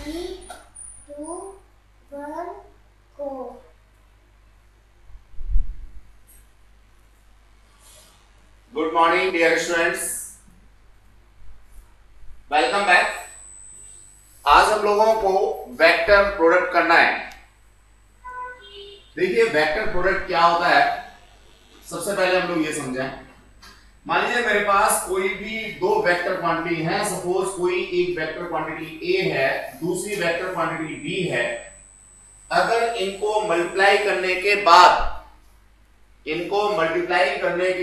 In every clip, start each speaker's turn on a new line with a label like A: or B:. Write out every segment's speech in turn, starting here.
A: 2 1 go।
B: Good morning dear students, welcome back. आज हम लोगों को वेक्टर प्रोडक्ट करना है। देखिए वेक्टर प्रोडक्ट क्या होता है, सबसे पहले हम लोग ये समझें। मान लीजिए मेरे पास कोई भी दो वेक्टर क्वांटिटी है। सपोज कोई एक वेक्टर क्वांटिटी ए है, दूसरी वेक्टर क्वांटिटी बी है। अगर इनको मल्टीप्लाई करने के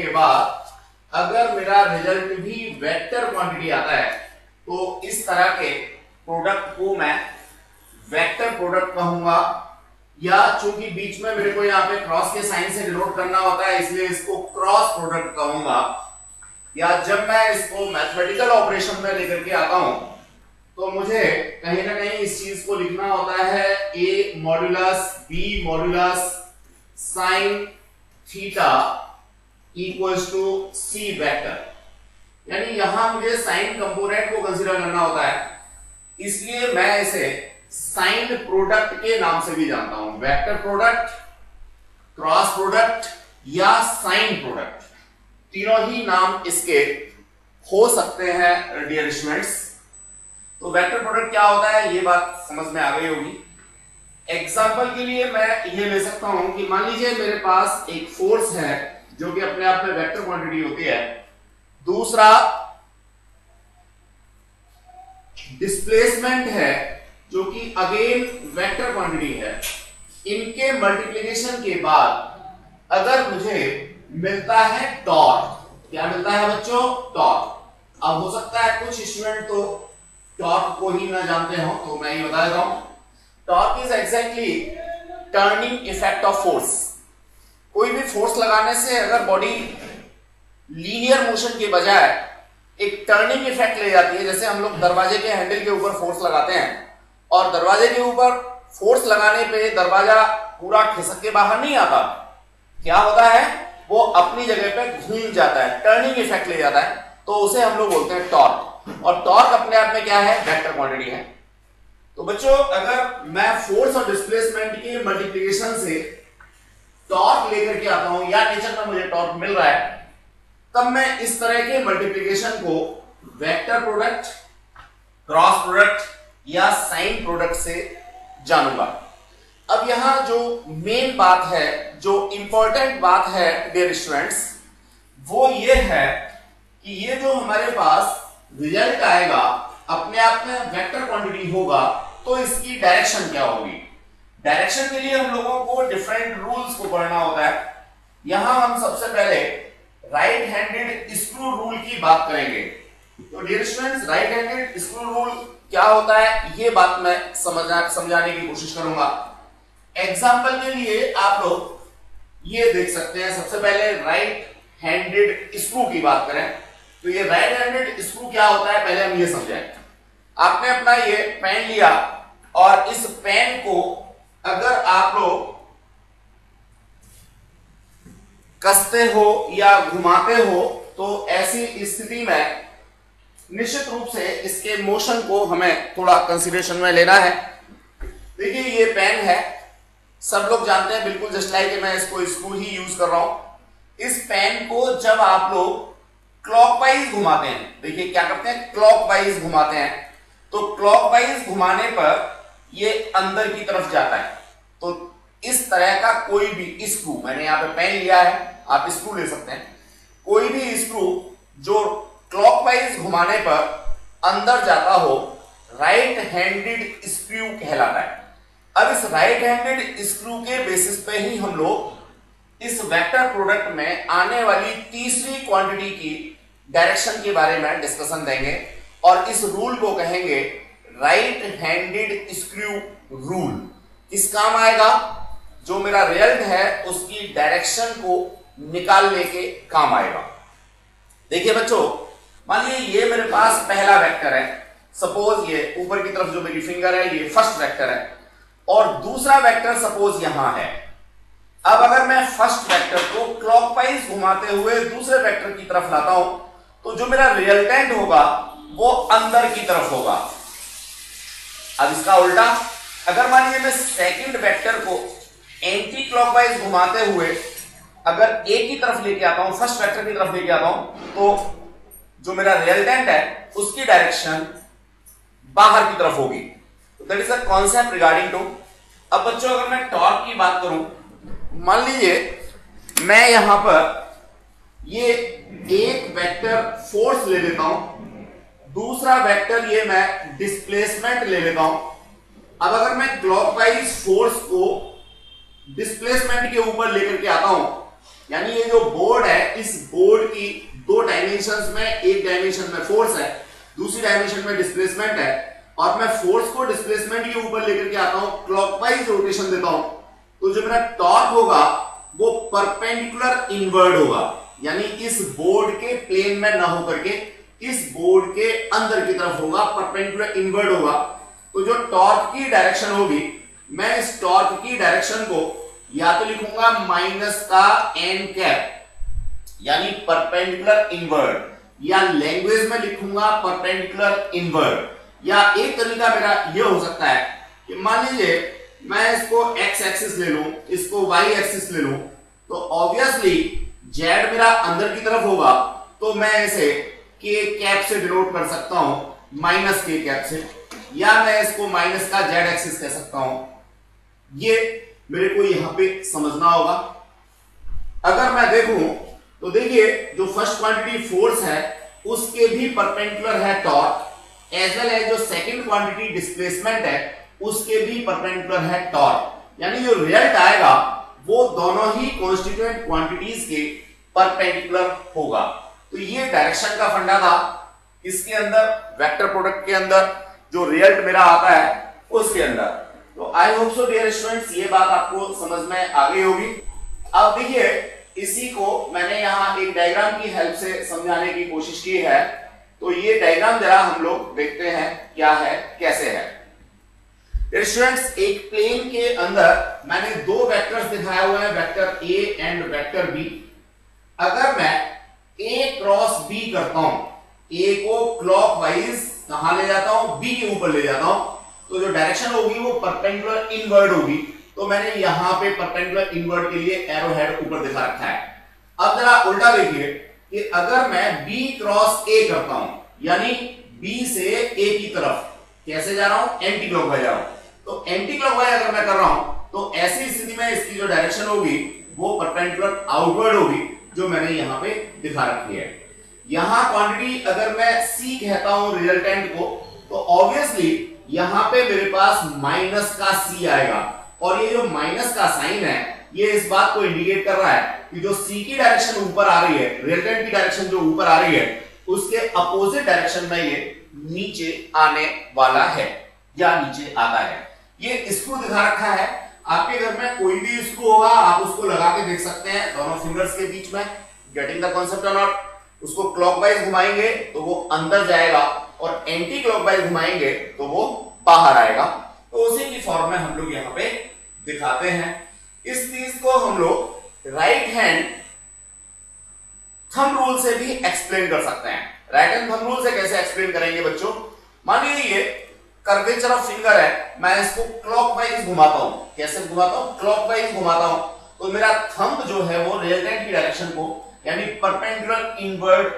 B: बाद अगर मेरा रिजल्ट भी वेक्टर क्वांटिटी आता है तो इस तरह के प्रोडक्ट को मैं वेक्टर प्रोडक्ट कहूंगा। या चूंकि बीच में मेरे को यहाँ पे क्रॉस के साइन से डिनोट करना होता है, इसलिए इसको क्रॉस प्रोडक्ट कहूंगा। या जब मैं इसको मैथमेटिकल ऑपरेशन में लेकर के आता हूं तो मुझे कहीं ना कहीं इस चीज को लिखना होता है A modulus B modulus sine theta equals to C vector. यानी यहां मुझे साइन कंपोनेंट को कंसीडर करना होता है, इसलिए मैं इसे साइन प्रोडक्ट के नाम से भी जानता हूं। वेक्टर प्रोडक्ट, क्रॉस प्रोडक्ट या साइन प्रोडक्ट, तीनों ही नाम इसके हो सकते हैं डियर स्टूडेंट्स। तो वेक्टर प्रोडक्ट क्या होता है ये बात समझ में आ गई होगी। एग्जांपल के लिए मैं ये ले सकता हूं कि मान लीजिए मेरे पास एक फोर्स है जो कि अपने आप में वेक्टर क्वांटिटी होती है, दूसरा डिस्प्लेसमेंट है जो कि अगेन वेक्टर क्वांटिटी है। इनके मल्टीप्लिकेशन के बाद अगर मुझे मिलता है टॉर्क, क्या मिलता है बच्चों? टॉर्क। अब हो सकता है कुछ स्टूडेंट तो टॉर्क को ही ना जानते हो, तो मैं ये बता देता हूं। Torque is exactly turning effect of force. कोई भी फोर्स लगाने से अगर बॉडी लीनियर मोशन के बजाय एक टर्निंग इफेक्ट ले जाती है, जैसे हम लोग दरवाजे के हैंडल के ऊपर फोर्स लगाते हैं और दरवाजे के ऊपर फोर्स लगाने पे दरवाजा पूरा खिसक के बाहर नहीं आता, क्या होता है वो अपनी जगह पे घूम जाता है, टर्निंग इफेक्ट ले जाता है, तो उसे हम लोग बोलते हैं टॉर्क। और टॉर्क अपने आप में क्या है? वेक्टर क्वांटिटी है। तो बच्चों अगर मैं फोर्स और डिस्प्लेसमेंट के मल्टीप्लिकेशन से टॉर्क लेकर के आता हूं या नेचर में मुझे टॉर्क मिल रहा है, तब मैं इस तरह के मल्टीप्लिकेशन को वेक्टर प्रोडक्ट, क्रॉस प्रोडक्ट या साइन प्रोडक्ट से जानूंगा। अब यहां जो मेन बात है, जो इंपॉर्टेंट बात है डियर स्टूडेंट्स, वो ये है कि ये जो हमारे पास रिजल्ट आएगा अपने आप में वेक्टर क्वांटिटी होगा, तो इसकी डायरेक्शन क्या होगी? डायरेक्शन के लिए हम लोगों को डिफरेंट रूल्स को पढ़ना होता है। यहां हम सबसे पहले राइट हैंडेड स्क्रू रूल की बात करेंगे। तो dear students, right handed screw rule क्या होता है ये बात मैं समझाने की कोशिश करूंगा। एग्जांपल के लिए आप लोग ये देख सकते हैं। सबसे पहले राइट हैंडेड स्क्रू की बात करें तो ये राइट हैंडेड स्क्रू क्या होता है पहले हम ये समझें। आपने अपना ये पेन लिया और इस पेन को अगर आप लोग कसते हो या घुमाते हो तो ऐसी स्थिति में निश्चित रूप से इसके मोशन को हमें थोड़ा कंसीडरेशन में लेना है। देखिए ये पेन है, सब लोग जानते हैं बिल्कुल जस्ट लाइक मैं इसको स्क्रू ही यूज कर रहा हूं। इस पेन को जब आप लोग क्लॉकवाइज घुमाते हैं, देखिए क्या करते हैं, क्लॉकवाइज घुमाते हैं, तो क्लॉकवाइज घुमाने पर ये अंदर की तरफ जाता है। तो इस तरह का कोई भी स्क्रू, मैंने यहां पे पेन लिया है, आप स्क्रू ले सकते हैं, कोई भी स्क्रू जो क्लॉकवाइज घुमाने पर अंदर जाता हो, राइट हैंडेड स्क्रू कहलाता है। अब इस राइट हैंडेड स्क्रू के बेसिस पे ही हम लोग इस वेक्टर प्रोडक्ट में आने वाली तीसरी क्वांटिटी की डायरेक्शन के बारे में डिस्कशन देंगे और इस रूल को कहेंगे राइट हैंडेड स्क्रू रूल। किस काम आएगा? जो मेरा रिजल्ट है उसकी डायरेक्शन को निकालने के काम आएगा। देखिए बच्चों, मान लीजिए ये मेरे पास पहला वेक्टर है, सपोज ये ऊपर की तरफ जो मेरी फिंगर है ये फर्स्ट वेक्टर है, और दूसरा वेक्टर सपोज यहां है। अब अगर मैं फर्स्ट वेक्टर को क्लॉकवाइज घुमाते हुए दूसरे वेक्टर की तरफ लाता हूं तो जो मेरा रिजल्टेंट होगा वो अंदर की तरफ होगा। अब इसका उल्टा, अगर मान लीजिए मैं सेकंड वेक्टर को एंटी क्लॉकवाइज घुमाते हुए अगर ए की तरफ लेके आता हूं, फर्स्ट वेक्टर की तरफ लेके आता हूं, तो जो मेरा रिजल्टेंट है उसकी डायरेक्शन बाहर की तरफ होगी। That is the concept regarding to. अब बच्चों अगर मैं टॉर्क की बात करूं, मान लीजिए मैं यहां पर ये एक वेक्टर फोर्स ले लेता हूं, दूसरा वेक्टर ये मैं डिस्प्लेसमेंट ले लेता हूं। अब अगर मैं क्लॉकवाइज फोर्स को डिस्प्लेसमेंट के ऊपर लेकर के आता हूं, यानी ये जो बोर्ड है, इस बोर्ड की दो डायमेंशंस में, एक डायमेंशन में फोर्स है, दूसरी डायमेंशन में डिस्प्लेसमेंट है, और मैं फोर्स को डिस्प्लेसमेंट के ऊपर लेकर के आता हूं, क्लॉकवाइज रोटेशन देता हूं, तो जो मेरा टॉर्क होगा वो परपेंडिकुलर इनवर्ड होगा, यानी इस बोर्ड के प्लेन में ना होकर के इस बोर्ड के अंदर की तरफ होगा, परपेंडिकुलर इनवर्ड होगा। तो जो टॉर्क की डायरेक्शन होगी, मैं इस टॉर्क की डायरेक्शन को या तो लिखूंगा माइनस का एन कैप, यानी परपेंडिकुलर इनवर्ड, या लैंग्वेज में लिखूंगा परपेंडिकुलर इनवर्ड, या एक तरीका मेरा यह हो सकता है कि मान लीजिए मैं इसको एक्स एक्सिस ले लूं, इसको वाई एक्सिस ले लूं, तो ऑब्वियसली जेड मेरा अंदर की तरफ होगा, तो मैं इसे के कैप से डिनोट कर सकता हूं, माइनस के कैप से, या मैं इसको माइनस का जेड एक्सिस कह सकता हूं। ये मेरे को यहां पे समझना होगा। अगर मैं देखूं तो देखिए जो फर्स्ट क्वांटिटी फोर्स है उसके भी परपेंडिकुलर है टॉर्क, एज वेल एज जो सेकंड क्वांटिटी डिस्प्लेसमेंट है उसके भी परपेंडिकुलर है टॉर्क, यानी जो रिजल्ट आएगा वो दोनों ही कॉन्स्टिट्यूएंट क्वांटिटीज के परपेंडिकुलर होगा। तो ये डायरेक्शन का फंडा था। इसके अंदर वेक्टर प्रोडक्ट के अंदर जो रिजल्ट मेरा आता है उसके अंदर। तो I hope so dear students ये बात आपको समझ में आ गई होगी। अब देखिए इसी को मैंने यहाँ एक डायग्राम की हेल्प से समझाने की कोशिश की है। तो ये डायग्राम जरा हम लोग देखते हैं क्या है, कैसे है। स्टूडेंट्स एक प्लेन के अंदर मैंने दो वेक्टर्स दिखाए हुए हैं, vector A and vector B. अगर मैं ए क्रॉस बी करता हूं, ए को क्लॉकवाइज कहां ले जाता हूं, बी के ऊपर ले जाता हूं, तो जो डायरेक्शन होगी वो परपेंडिकुलर इनवर्ड होगी। तो मैंने यहां पे परपेंडिकुलर इनवर्ड के लिए एरो हेड ऊपर दिखा रखा है। अब जरा उल्टा देखिए कि अगर मैं बी क्रॉस ए करता हूं, यानी बी से ए की तरफ कैसे जा रहा हूं, एंटी क्लॉकवाइज जा रहा हूं, तो एंटी क्लॉकवाइज अगर मैं कर रहा हूं तो ऐसी स्थिति में इसकी जो डायरेक्शन होगी वो परपेंडिकुलर आउटवर्ड होगी, जो मैंने यहां पे दिखा रखी है। यहां क्वांटिटी अगर मैं C कहता हूं रिजल्टेंट को, तो ऑब्वियसली यहां पे मेरे पास माइनस का C आएगा, और ये जो माइनस का साइन है ये इस बात को इंडिकेट कर रहा है कि जो C की डायरेक्शन ऊपर आ रही है, रिजल्टेंट की डायरेक्शन जो ऊपर आ रही है, उसके अपोजिट डायरेक्शन में ये नीचे आने वाला है या नीचे आता है। ये स्क्रू दिखा रखा है। आपके घर में कोई भी स्क्रू होगा, आप उसको लगा के देख सकते हैं दोनों फिंगर्स के बीच में। गेटिंग द कॉन्सेप्ट और नॉट? उसको क्लॉकवाइज घुमाएंगे तो वो अंदर जाएगा, और एंटी क्लॉकवाइज घुमाएंगे तो वो बाहर आएगा। तो उसी की फॉर्म में हम लोग यहाँ पे दिखाते हैं। इस चीज को हम लोग राइट हैंड थंब रूल से भी एक्सप्लेन कर सकते हैं। राइट हैंड थंब रूल से कैसे एक्सप्लेन करेंगे बच्चों? मान लीजिए कर्वेचर ऑफ फिंगर है, मैं इसको क्लॉकवाइज घुमाता हूं। कैसे घुमाता हूं? क्लॉकवाइज घुमाता हूं, तो मेरा थंब जो है वो रिजल्टेंट की डायरेक्शन को यानी परपेंडिकुलर इनवर्ड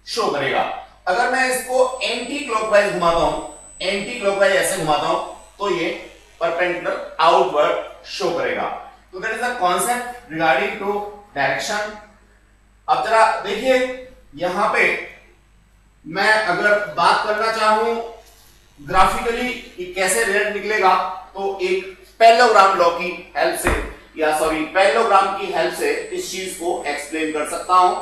B: शो करेगा। अगर मैं इसको एंटी क्लॉकवाइज घुमाता हूं, एंटी क्लॉकवाइज ऐसे घुमाता हूं, तो ये परपेंडिकुलर आउटवर्ड शो करेगा। तो that is the concept regarding to direction. अब जरा देखिए यहां पे मैं अगर बात करना चाहूं ग्राफिकली कि कैसे रिजल्ट निकलेगा, तो एक पैरेललोग्राम लॉ की हेल्प से या पैरेललोग्राम की हेल्प से इस चीज को एक्सप्लेन कर सकता हूं।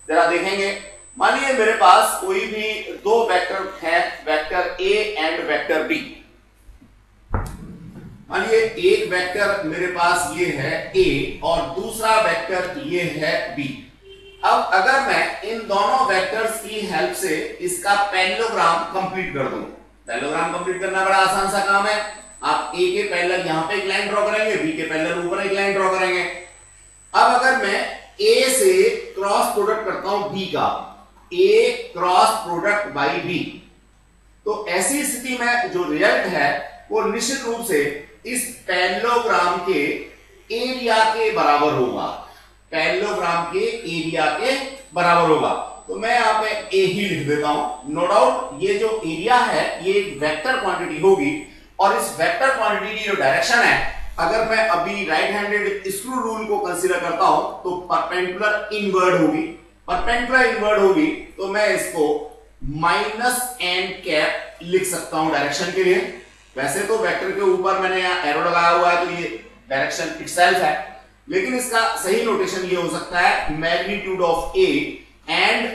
B: जरा देखेंगे, मान लीजिए मेरे पास कोई भी दो वेक्टर है, vector A and vector B. मान लीजिए एक वेक्टर मेरे पास ये है ए और दूसरा वेक्टर ये है बी। अब अगर मैं इन दोनों वेक्टर्स की हेल्प से इसका पैरेललोग्राम कंप्लीट कर दूं, पैरेललोग्राम कंप्लीट करना बड़ा आसान सा काम है। आप ए के पैरेलल यहां पे एक लाइन ड्रॉ करेंगे, बी के पैरेलल ऊपर एक लाइन ड्रॉ करेंगे। अब अगर मैं ए से क्रॉस प्रोडक्ट करता हूं बी का, ए क्रॉस प्रोडक्ट बाई बी, तो ऐसी स्थिति में जो रिजल्ट है वो निश्चित रूप से इस पैरेललोग्राम के एरिया के बराबर होगा, पैरेललोग्राम के एरिया के बराबर होगा। तो मैं यहाँ पे ए ही लिख देता हूं। नो डाउट ये जो एरिया है ये एक वेक्टर क्वांटिटी होगी, और इस वेक्टर क्वांटिटी की जो डायरेक्शन है, अगर मैं अभी राइट हैंडेड स्क्रू रूल को कंसीडर करता हूं तो परपेंडिकुलर इनवर्ड होगी। परपेंडिकुलर इनवर्ड होगी तो मैं इसको -n लिख सकता हूं डायरेक्शन के लिए। वैसे तो वेक्टर के ऊपर मैंने यहाँ एरो लगाया हुआ है तो ये डायरेक्शन इटसेल्फ है, लेकिन इसका सही नोटेशन ये हो सकता है magnitude of A and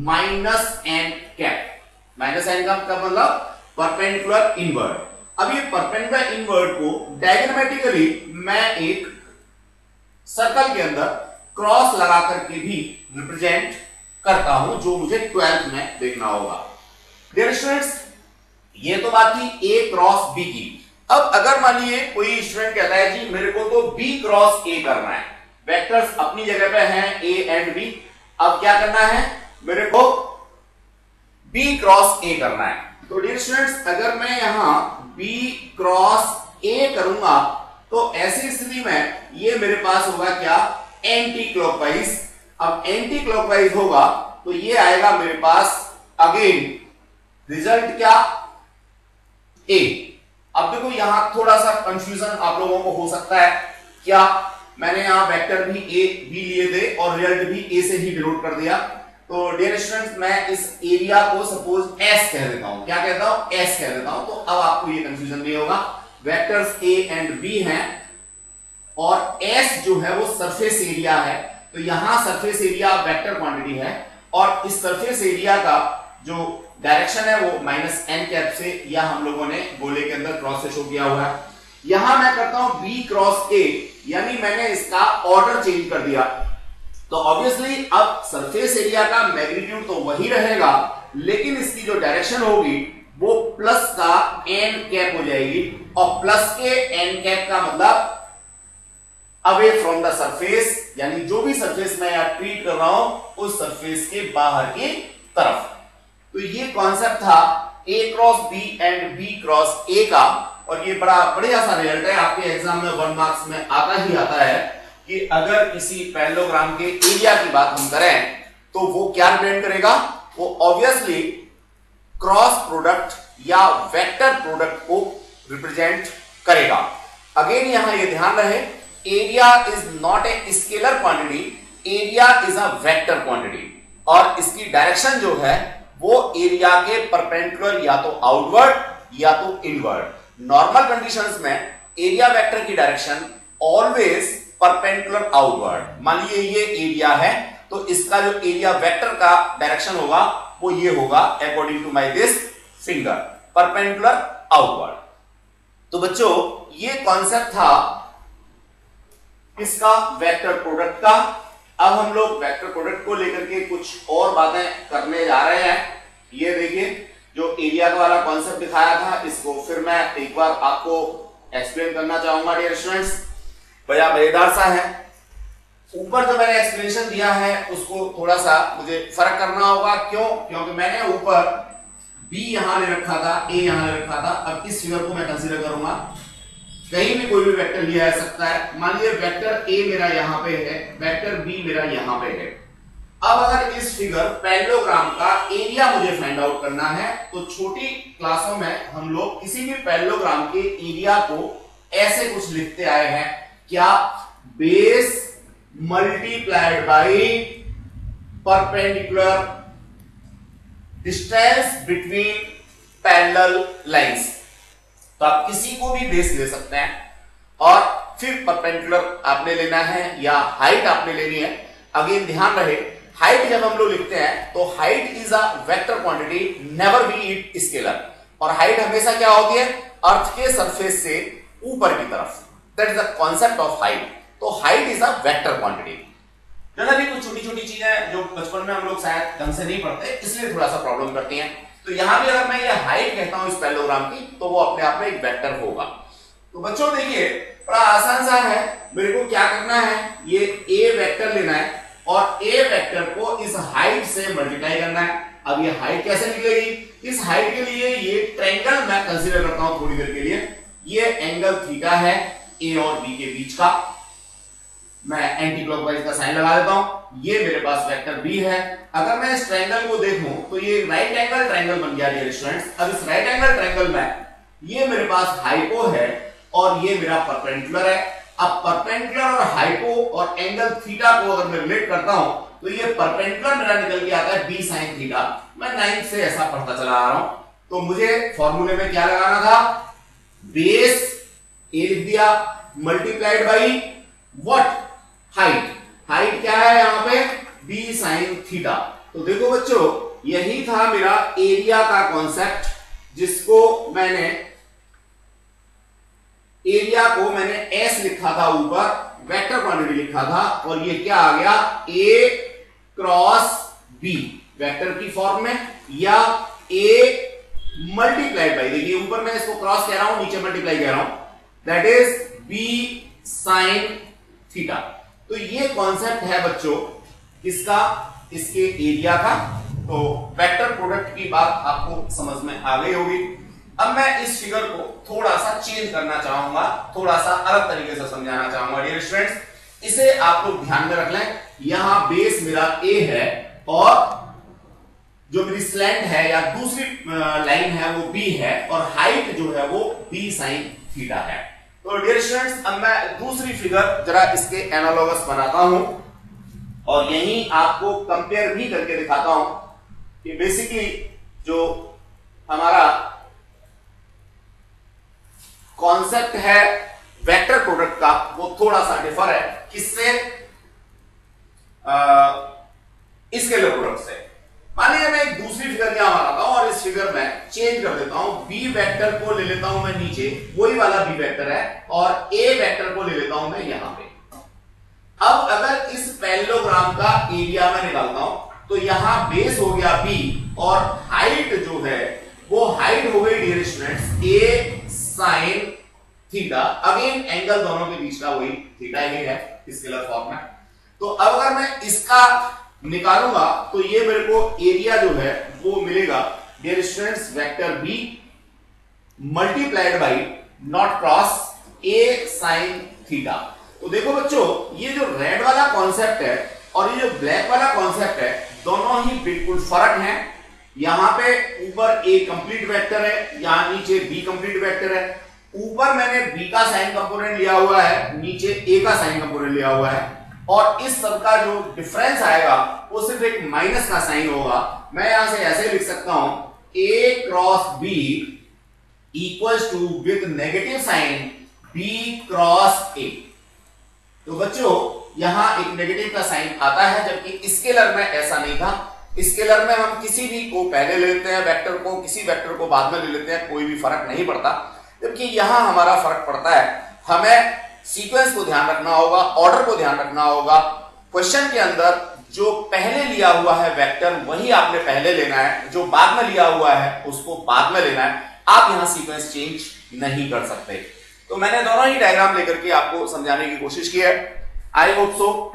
B: -n। -n का मतलब परपेंडिकुलर इनवर्ड। अब ये परपेंडिकुलर इनवर्ड को डायग्रामेटिकली मैं एक सर्कल के अंदर क्रॉस लगा करके भी रिप्रेजेंट करता हूं, जो मुझे 12th में देखना होगा। डियर स्टूडेंट्स, ये तो बात थी ए क्रॉस बी की। अब अगर मान लीजिए कोई स्टूडेंट कहता है जी मेरे को तो बी क्रॉस ए करना है, वेक्टर्स अपनी जगह पे हैं ए एंड बी, अब क्या करना है, मेरे को बी क्रॉस ए करना है। तो डियर स्टूडेंट्स, अगर मैं यहां बी क्रॉस ए करूंगा तो ऐसी स्थिति में ये मेरे पास होगा क्या, एंटी क्लॉकवाइज। अब एंटी क्लॉकवाइज होगा तो ये आएगा मेरे पास अगेन रिजल्ट क्या, ए। अब देखो यहां थोड़ा सा कंफ्यूजन आप लोगों को हो सकता है, क्या मैंने यहां वेक्टर भी ए बी लिए थे और रिजल्ट भी ए से ही डिनोट कर दिया। तो डियर स्टूडेंट्स, मैं इस एरिया को सपोज एस कह देता हूं, क्या कहता हूं, एस कह देता हूं। तो अब आपको ये कंफ्यूजन नहीं होगा, वेक्टर्स ए एंड बी हैं और एस जो है वो सरफेस एरिया है। तो यहां सरफेस एरिया वेक्टर क्वांटिटी है और इस सरफेस एरिया का जो डायरेक्शन है वो -n से, या हम लोगों ने गोले के अंदर क्रॉस से शो किया हुआ है। यहां मैं करता हूं b क्रॉस a, यानी मैंने इसका ऑर्डर चेंज कर दिया। तो ऑब्वियसली अब सरफेस एरिया का मैग्नीट्यूड तो वही रहेगा, लेकिन इसकी जो डायरेक्शन होगी वो प्लस का n हो जाएगी, और प्लस के n का मतलब अवे फ्रॉम द सरफेस, यानी जो भी सरफेस मैं यहां ट्रीट कर रहा हूं उस सरफेस के बाहर की तरफ। तो ये कॉन्सेप्ट था a cross b and b cross a का, और ये बड़ा बढ़िया सा रिजल्ट है, आपके एग्जाम में 1 मार्क्स में आता ही आता है कि अगर किसी पैरेललोग्राम के एरिया की बात हम करें तो वो क्या रिप्रेजेंट करेगा, वो ऑब्वियसली क्रॉस प्रोडक्ट या वेक्टर प्रोडक्ट को रिप्रेजेंट करेगा। अगेन यहां ये ध्यान रहे, area is not a scalar quantity, area is a vector quantity, और इसकी डायरेक्शन जो है वो एरिया के परपेंडिकुलर या तो आउटवर्ड या तो इनवर्ड। नॉर्मल कंडीशंस में एरिया वेक्टर की डायरेक्शन ऑलवेज परपेंडिकुलर आउटवर्ड। मान लीजिए ये एरिया है तो इसका जो एरिया वेक्टर का डायरेक्शन होगा वो ये होगा according to my this finger, perpendicular outward. तो बच्चों ये कॉन्सेप्ट था इसका वेक्टर प्रोडक्ट का। अब हम लोग वेक्टर प्रोडक्ट को लेकर के कुछ और बातें करने जा रहे हैं। ये देखिए जो एरिया वाला कॉन्सेप्ट दिखाया था, इसको फिर मैं एक बार आपको एक्सप्लेन करना चाहूंगा डियर स्टूडेंट्स, बड़ा मजेदार सा है। ऊपर जो मैंने एक्सप्लेनेशन दिया है उसको थोड़ा सा मुझे फर्क करना होगा, क्यों, क्योंकि मैंने ऊपर बी यहां ले रखा था, ए यहां ले रखा था। अब इस फिगर को मैं कंसीडर करूंगा, कहीं भी कोई भी वेक्टर लिया जा सकता है। मान लीजिए वेक्टर ए मेरा यहां पे है, वेक्टर बी मेरा यहां पे है। अब अगर इस फिगर पैरेललोग्राम का एरिया मुझे फाइंड आउट करना है तो छोटी क्लासों में हम लोग किसी भी पैरेललोग्राम के एरिया को ऐसे कुछ लिखते आए हैं, क्या, base multiplied by perpendicular distance between parallel lines. तो आप किसी को भी बेस ले सकते हैं और फिर परपेंडिकुलर आपने लेना है या हाइट आपने लेनी है। अगेन ध्यान रहे, हाइट जब हम लोग लिखते हैं तो height is a vector quantity, never be it scalar. और हाइट हमेशा क्या होती है, अर्थ के सरफेस से ऊपर की तरफ, that is the concept of height. तो height is a vector quantity. Generally कुछ छोटी छोटी चीजें जो बचपन में हम लोग शायद ढंग से नहीं पढ़ते, इसलिए थोड़ा सा प्रॉब्लम करती हैं। तो यहां भी अगर मैं ये हाइट कहता हूं इस पैरेललोग्राम की तो वो अपने आप में एक वेक्टर होगा। तो बच्चों देखिए बड़ा आसान सा है, मेरे को क्या करना है, ये ए वेक्टर लेना है और ए वेक्टर को इस हाइट से मल्टीप्लाई करना है। अब ये हाइट कैसे निकलेगी? इस हाइट के लिए ये ट्रायंगल मैं कंसीडर करता हूं थोड़ी देर के लिए। ये एंगल थीटा है ए और बी के बीच का, मैं एंटी क्लॉकवाइज का साइन लगा देता हूं। ये मेरे पास वेक्टर बी है। अगर मैं इस ट्रायंगल को देखूं तो ये राइट एंगल ट्रायंगल बन गया डियर स्टूडेंट्स। अब इस राइट एंगल ट्रायंगल में ये मेरे पास हाइपो है और ये मेरा परपेंडिकुलर है। अब परपेंडिकुलर और हाइपो और एंगल थीटा को अगर मैं रिलेट करता हूं तो ये परपेंडिकुलर मेरा निकल के आता है बी साइन थीटा। मैं 9th से ऐसा पढ़ता चला आ रहा हूं। तो मुझे फॉर्मूले में क्या लगाना था? बेस ए लिख दिया multiplied by what? Height. Height क्या है यहां पे? B sine theta. तो देखो बच्चों, यही था मेरा एरिया का कॉन्सेप्ट, जिसको मैंने एरिया को मैंने एस लिखा था ऊपर, वेक्टर क्वांटिटी लिखा था, और ये क्या आ गया? ए क्रॉस बी वेक्टर की फॉर्म में, या ए मल्टीप्लाइड बाई, देखिए ऊपर मैं इसको क्रॉस कह रहा हूं, नीचे मल्टीप्लाई कह रहा हूं, that is B sine theta. तो ये कॉन्सेप्ट है बच्चों किसका? इसके एरिया का। तो वेक्टर प्रोडक्ट की बात आपको समझ में आ गई होगी। अब मैं इस फिगर को थोड़ा सा चेंज करना चाहूंगा, थोड़ा सा अलग तरीके से समझाना चाहूंगा डियर स्टूडेंट्स। इसे आप लोग ध्यान में रख लें। यहां बेस मेरा ए है और जो मेरी स्लैंट है या दूसरी लाइन है वो बी है, और हाइट जो है वो बी साइन थीटा है। तो डियर स्टूडेंट्स, अब मैं दूसरी फिगर जरा इसके एनालॉगस बनाता हूं और यहीं आपको कंपेयर भी करके दिखाता हूं कि बेसिकली जो हमारा कॉन्सेप्ट है वेक्टर प्रोडक्ट का वो थोड़ा सा डिफर है किससे? स्केलर प्रोडक्ट से। मानिए मैं एक दूसरी फिगर यहां बनाता हूं और इस फिगर में चेंज कर देता हूं। बी वेक्टर को ले लेता हूं मैं नीचे, वही वाला बी वेक्टर है, और ए वेक्टर को ले लेता हूं मैं यहां पे। अब अगर इस पैरेललोग्राम का एरिया में निकालता हूं तो यहां बेस हो गया बी और हाइट जो है वो हाइट हो गई डियर स्टूडेंट्स ए साइन थीटा। अगेन एंगल दोनों के बीच का वही थीटा ही है स्केलर फॉर्म में। तो अब अगर मैं इसका निकालूंगा तो ये मेरे को एरिया जो है वो मिलेगा dear students vector B multiplied by not cross A sine theta. तो देखो बच्चों, ये जो रेड वाला कॉन्सेप्ट है और ये जो ब्लैक वाला कॉन्सेप्ट है, दोनों ही बिल्कुल फर्क हैं। यहां पे ऊपर ए कंप्लीट वेक्टर है, यहां नीचे बी कंप्लीट वेक्टर है। ऊपर मैंने बी का साइन कंपोनेंट लिया हुआ है, नीचे ए का साइन कंपोनेंट लिया हुआ है, और इस सब का जो डिफरेंस आएगा वो सिर्फ एक माइनस का साइन होगा। मैं यहां से ऐसे लिख सकता हूं A cross B equals to with negative sign B cross A. तो बच्चों यहां एक नेगेटिव का साइन आता है, जबकि स्केलर में ऐसा नहीं था। स्केलर में हम किसी भी को पहले ले लेते हैं वेक्टर को, किसी वेक्टर को बाद में ले लेते हैं, कोई भी फर्क नहीं पड़ता। जबकि यहां हमारा फर्क पड़ता है। हमें सीक्वेंस को ध्यान रखना होगा, ऑर्डर को ध्यान रखना होगा। क्वेश्चन के अंदर जो पहले लिया हुआ है वेक्टर वही आपने पहले लेना है, जो बाद में लिया हुआ है उसको बाद में लेना है। आप यहां सीक्वेंस चेंज नहीं कर सकते। तो मैंने दोनों ही डायग्राम लेकर के आपको समझाने की कोशिश की है। आई होप सो।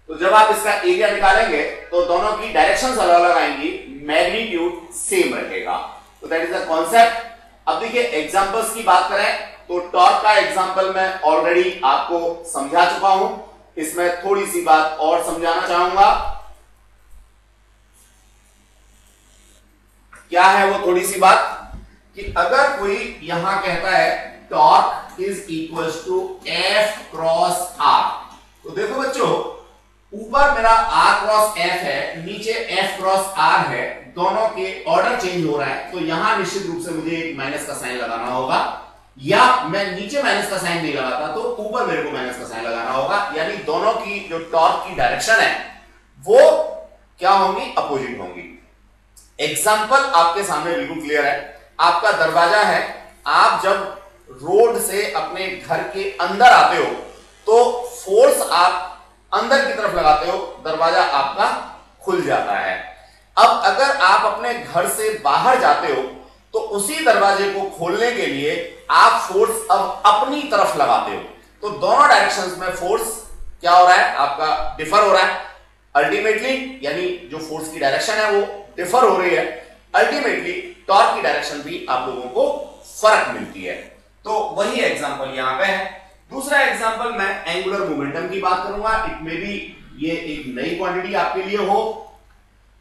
B: तो जब आप इसका एरिया निकालेंगे तो दोनों की डायरेक्शंस अलग अलग आएंगी, मैग्नीट्यूड सेम रहेगा। तो दैट इज द कॉन्सेप्ट। अब देखिए एग्जांपल्स की बात करें तो टॉर्क का एग्जांपल मैं ऑलरेडी आपको समझा चुका हूं। इसमें थोड़ी सी बात और समझाना चाहूंगा। क्या है वो थोड़ी सी बात? कि अगर कोई यहां कहता है torque is equals to F cross R, तो देखो बच्चों ऊपर मेरा आर क्रॉस एफ है, नीचे एफ क्रॉस आर है, दोनों के ऑर्डर चेंज हो रहा है। तो यहां निश्चित रूप से मुझे एक माइनस का साइन लगाना होगा, या मैं नीचे माइनस का साइन नहीं लगाता तो ऊपर मेरे को माइनस का साइन लगाना होगा। यानी दोनों की जो टॉर्क की डायरेक्शन है वो क्या होंगी? अपोजिट होंगी। एग्जांपल आपके सामने बिल्कुल क्लियर है। आपका दरवाजा है, आप जब रोड से अपने घर के अंदर आते हो तो फोर्स आप अंदर की तरफ लगाते हो, दरवाजा आपका खुल जाता है। अब अगर आप अपने घर से बाहर जाते हो तो उसी दरवाजे को खोलने के लिए आप फोर्स अब अपनी तरफ लगाते हो। तो दोनों डायरेक्शंस में फोर्स क्या हो रहा है? आपका डिफर हो रहा है अल्टीमेटली। यानी जो फोर्स की डायरेक्शन है वो डिफर हो रही है, अल्टीमेटली टॉर्क की डायरेक्शन भी आप लोगों को फर्क मिलती है। तो वही एग्जांपल यहां पे है। दूसरा एग्जांपल मैं एंगुलर मोमेंटम की बात करूंगा। इट मे बी ये एक नई क्वांटिटी आपके लिए हो।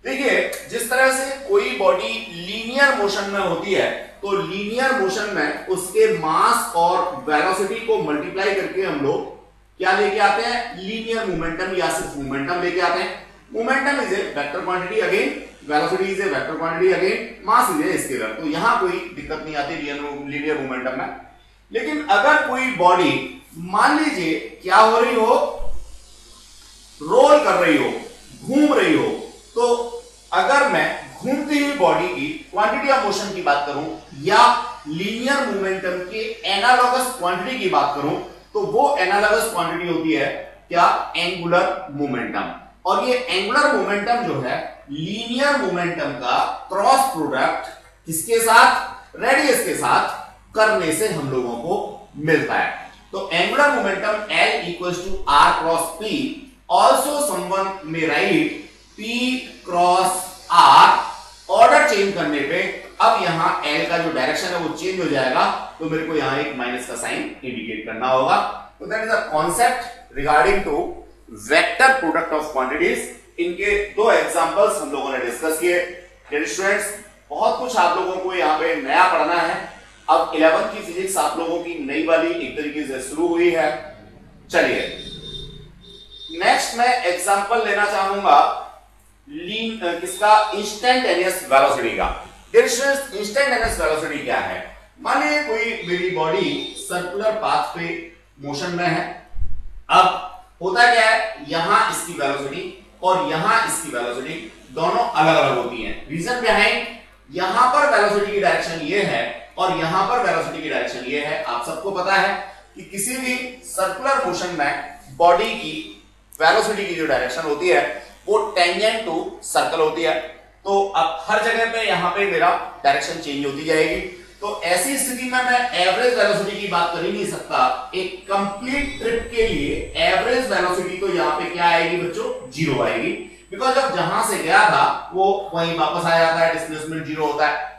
B: देखिए, जिस तरह से कोई बॉडी लीनियर मोशन में होती है, तो लीनियर मोशन में उसके मास और वेलोसिटी को मल्टीप्लाई करके हम लोग क्या लेके आते हैं, लीनियर मोमेंटम या सिर्फ मोमेंटम लेके आते हैं। Momentum is a vector quantity again, velocity is a vector quantity again, mass is a scalar. तो यहां कोई दिक्कत नहीं आती लीनियर मोमेंटम में। लेकिन अगर कोई बॉडी मान लीजिए क्या हो रही हो, रोल कर रही हो, घूम रही हो, तो अगर मैं घूमती हुई बॉडी की क्वांटिटी ऑफ मोशन की बात करूं या लीनियर मोमेंटम के एनालॉगस क्वांटिटी की बात करूं, तो वो एनालॉगस क्वांटिटी होती है क्या, एंगुलर मोमेंटम। और ये एंगुलर मोमेंटम जो है लीनियर मोमेंटम का क्रॉस प्रोडक्ट किसके साथ, रेडियस के साथ करने से हम लोगों को मिलता है। तो angular momentum L equals to R cross P, also someone may write P cross R। Order change करने पे अब यहां L का जो डायरेक्शन है वो चेंज हो जाएगा, तो मेरे को यहां एक माइनस का साइन इंडिकेट करना होगा। तो that is a concept regarding to vector product of quantities. इनके दो एग्जांपल्स हम लोगों ने डिस्कस किए। डियर स्टूडेंट्स, बहुत कुछ आप लोगों को यहां पे नया पढ़ना है। अब 11th की फिजिक्स आप लोगों की नई वाली एक तरीके से शुरू हुई है। चलिए नेक्स्ट मैं एग्जांपल लेना चाहूंगा किसका, इंस्टेंटेनियस वेलोसिटी का। इंस्टेंटेनियस वेलोसिटी क्या है, मानिए कोई मेरी बॉडी सर्कुलर पाथ पे मोशन में है। अब होता क्या है, यहां इसकी वेलोसिटी और यहां इसकी वेलोसिटी दोनों अलग अलग होती हैं। रीजन बिहाइंड, यहां पर वेलोसिटी की डायरेक्शन ये है और यहां पर वेलोसिटी की डायरेक्शन ये है। आप सबको पता है कि किसी भी सर्कुलर मोशन में बॉडी की वेलोसिटी की जो डायरेक्शन होती है वो टेंजेंट टू सर्कल होती है। तो अब हर जगह पे यहां पे मेरा डायरेक्शन चेंज होती जाएगी। तो ऐसी स्थिति में मैं एवरेज वेलोसिटी की बात कर ही नहीं सकता। एक कंप्लीट ट्रिप के लिए एवरेज वेलोसिटी तो यहां पे क्या आएगी बच्चों, जीरो आएगी। बिकॉज अब जहां से गया था वो वहीं वापस आ जाता है, डिस्प्लेसमेंट जीरो होता है।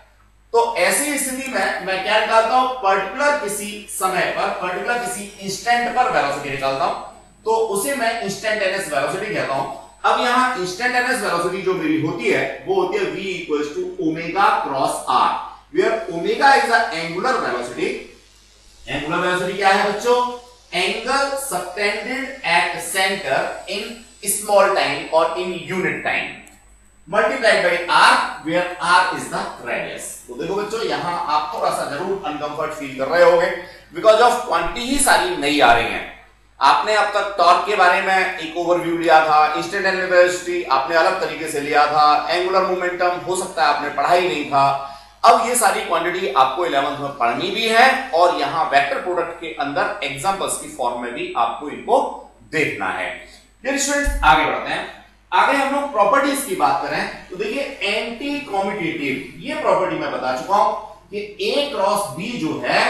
B: तो ऐसी स्थिति में मैं क्या निकालता हूं, पर्टिकुलर किसी समय पर, पर्टिकुलर किसी इंस्टेंट पर वेलोसिटी निकालता हूं, तो उसे मैं इंस्टेंटेनियस वेलोसिटी कहता हूं। अब यहां इंस्टेंटेनियस वेलोसिटी जो मेरी होती है वो होती है v equals to omega cross r, where omega is the angular velocity. Angular velocity क्या है बच्चों, angle subtended at centre in small time और in unit time multiplied by r, where r is the radius. तो देखो बच्चों, यहां आप थोड़ा सा जरूर अनकंफर्ट फील कर रहे होंगे बिकॉज ऑफ क्वांटिटी ही सारी नई आ रही हैं। आपने अब तक टॉर्क के बारे में एक ओवरव्यू लिया था, इंस्टेंटेनियस वेलोसिटी आपने अलग तरीके से लिया था, एंगुलर मोमेंटम हो सकता है आपने पढ़ा ही नहीं था। अब ये सारी क्वांटिटी आपको 11th में पढ़नी भी है और यहां वेक्टर प्रोडक्ट के अंदर एग्जांपल्स की फॉर्म में भी आपको इनको देखना है। डियर स्टूडेंट्स, आगे बढ़ते हैं। आगे हम लोग प्रॉपर्टीज की बात करें तो देखिए, एंटी कॉम्यूटेटिव ये प्रॉपर्टी मैं बता चुका हूं कि A क्रॉस B जो है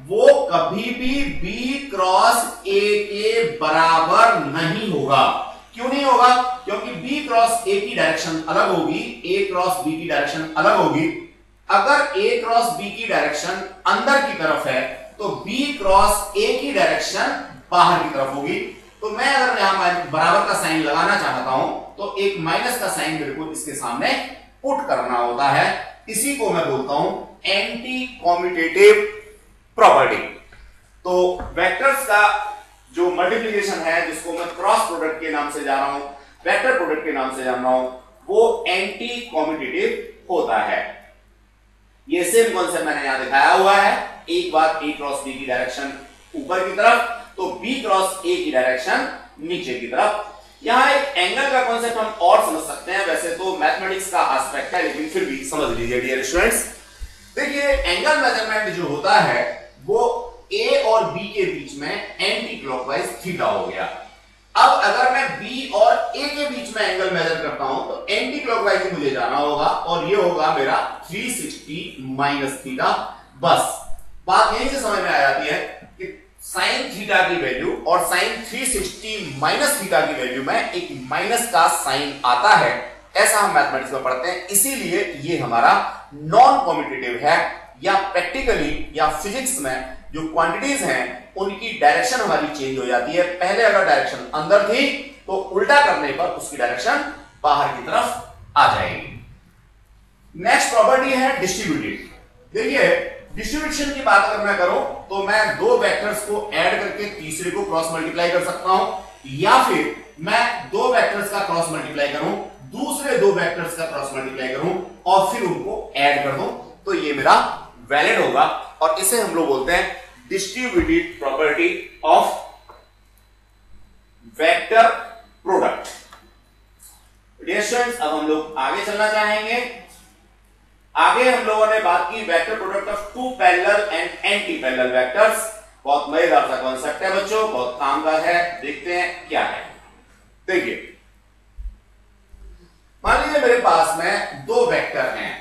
B: वो कभी भी B क्रॉस A के बराबर नहीं होगा। क्यों नहीं होगा, क्योंकि B क्रॉस A की डायरेक्शन अलग होगी, A क्रॉस B की डायरेक्शन अलग होगी। अगर A क्रॉस B की डायरेक्शन अंदर की तरफ है तो B क्रॉस A की डायरेक्शन बाहर की तरफ होगी। तो मैं अगर यहां बराबर का साइन लगाना चाहता हूं तो एक माइनस का साइन मेरे को इसके सामने पुट करना होता है। इसी को मैं बोलता हूं एंटी कॉम्यूटेटिव प्रॉपर्टी। तो वेक्टर्स का जो मल्टीप्लिकेशन है, जिसको मैं क्रॉस प्रोडक्ट के नाम से जान रहा हूं, वेक्टर प्रोडक्ट के नाम से जान रहा हूं, वो एंटी कॉम्यूटेटिव होता है। ये सेम कॉन्सेप्ट मैंने यहां दिखाया हुआ है। एक बार A क्रॉस B की डायरेक्शन ऊपर की तरफ, तो B क्रॉस A की डायरेक्शन नीचे की तरफ। यहां एक एंगल का कॉन्सेप्ट हम और समझ सकते हैं, वैसे तो मैथमेटिक्स का एस्पेक्ट है लेकिन फिर भी समझ लीजिए डियर स्टूडेंट्स। देखिए, एंगल मेजरमेंट जो होता है वो A और B के बीच में एंटी क्लॉकवाइज थीटा हो गया। अब अगर मैं B और A के बीच में एंगल मेजर करता हूं तो एंटी क्लॉकवाइज ही मुझे जाना होगा और ये होगा मेरा 360 माइनस थीटा। बस बात यहीं से समझ में आ जाती है कि साइन थीटा की वैल्यू और साइन 360 माइनस थीटा की वैल्यू में एक माइनस का साइन आता है ऐसा हम मैथमेटिक्स में पढ़ते हैं, इसीलिए ये हमारा नॉन कॉम्पिटिटिव है। या प्रैक्टिकली या फिजिक्स में जो क्वांटिटीज हैं उनकी डायरेक्शन हमारी चेंज हो जाती है। पहले अगर डायरेक्शन अंदर थी तो उल्टा करने पर उसकी डायरेक्शन बाहर की तरफ आ जाएगी। नेक्स्ट प्रॉपर्टी है डिस्ट्रीब्यूटेड। देखिए डिस्ट्रीब्यूशन की बात अगर मैं करूं तो मैं दो वेक्टर्स को ऐड करके तीसरे को क्रॉस मल्टीप्लाई कर सकता हूं, या फिर मैं दो वेक्टर्स का क्रॉस मल्टीप्लाई करूं, दूसरे दो वेक्टर्स का क्रॉस मल्टीप्लाई करूं और फिर उनको ऐड कर दूं, तो ये मेरा वैलिड होगा और इसे हम लोग बोलते हैं distributed property of vector product. Dear students, अब हम लोग आगे चलना चाहेंगे। आगे हम लोगों ने बात की vector product of two parallel and anti parallel vectors. बहुत मजेदार सा कॉन्सेप्ट है बच्चों, बहुत काम का है। देखते हैं क्या है। देखिए मान लीजिए मेरे पास में दो वेक्टर हैं,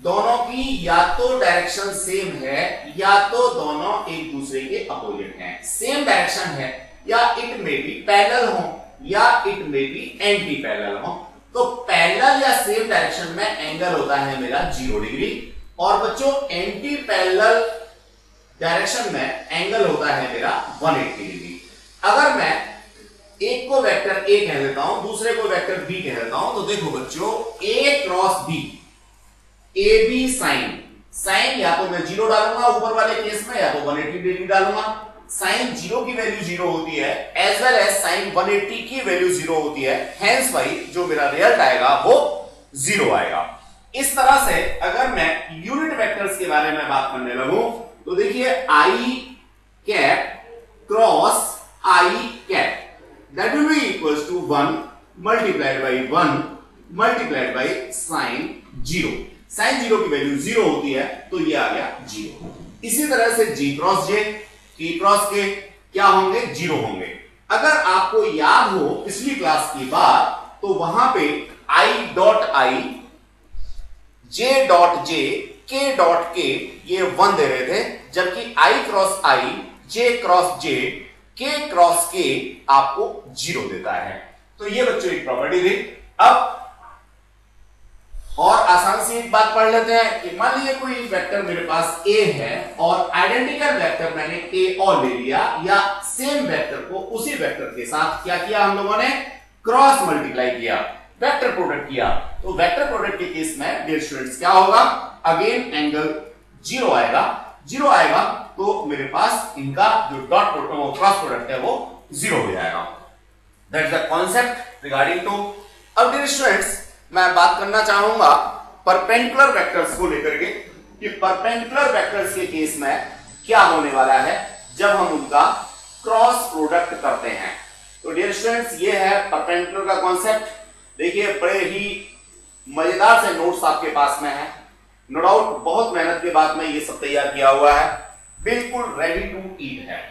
B: दोनों की या तो डायरेक्शन सेम है या तो दोनों एक दूसरे के अपोजिट हैं। सेम डायरेक्शन है या इट में बी पैरेलल हो या इट में बी एंटी पैरेलल हो। तो पैरेलल या सेम डायरेक्शन में एंगल होता है मेरा 0 डिग्री और बच्चों एंटी पैरेलल डायरेक्शन में एंगल होता है मेरा 180 डिग्री। अगर मैं एक को वेक्टर ए कह देता हूं, दूसरे को वेक्टर बी कह देता हूं, तो देखो बच्चों A cross B, A B sine या तो मैं 0 डालूंगा ऊपर वाले केस में या तो 180 डिग्री डालूंगा। साइन 0 की वैल्यू 0 होती है एज वेल एज साइन 180 की वैल्यू 0 होती है, हेंस भाई जो मेरा रिजल्ट आएगा वो 0 आएगा। इस तरह से अगर मैं यूनिट वेक्टर्स के बारे में बात करने लगूं तो देखिए i cap cross i cap that will be equals to 1 multiplied by 1 multiplied by sin 0। sin 0 की वैल्यू 0 होती है तो ये आ गया 0। इसी तरह से g cross j, k cross k क्या होंगे 0 होंगे। अगर आपको याद हो पिछली क्लास की बात तो वहां पे i dot i, j dot j, k dot k ये 1 दे रहे थे, जबकि i cross i, j cross j, k cross k आपको 0 देता है। तो ये बच्चों एक प्रॉपर्टी थी। अब और आसान सी एक बात पढ़ लेते हैं कि मान लीजिए कोई वेक्टर मेरे पास a है और आइडेंटिकल वेक्टर मैंने a और ले लिया, या सेम वेक्टर को उसी वेक्टर के साथ क्या किया हम लोगों ने क्रॉस मल्टीप्लाई किया, वेक्टर प्रोडक्ट किया। तो वेक्टर प्रोडक्ट के केस में डियर स्टूडेंट्स क्या होगा, अगेन एंगल 0 आएगा। 0 आएगा तो मेरे पास इनका जो डॉट प्रोडक्ट क्रॉस प्रोडक्ट है वो 0 हो जाएगा। That is the concept regarding to. अब डियर स्टूडेंट्स मैं बात करना चाहूंगा परपेंडिकुलर वेक्टर्स को लेकर के कि परपेंडिकुलर वेक्टर्स के केस में क्या होने वाला है जब हम उनका क्रॉस प्रोडक्ट करते हैं। तो डियर स्टूडेंट्स ये है परपेंडिकुलर का कॉन्सेप्ट। देखिए बड़े ही मजेदार से नोट्स आपके पास में है, नो डाउट बहुत मेहनत के बाद में ये सब तैयार किया हुआ है, बिल्कुल रेडी टू ईट है।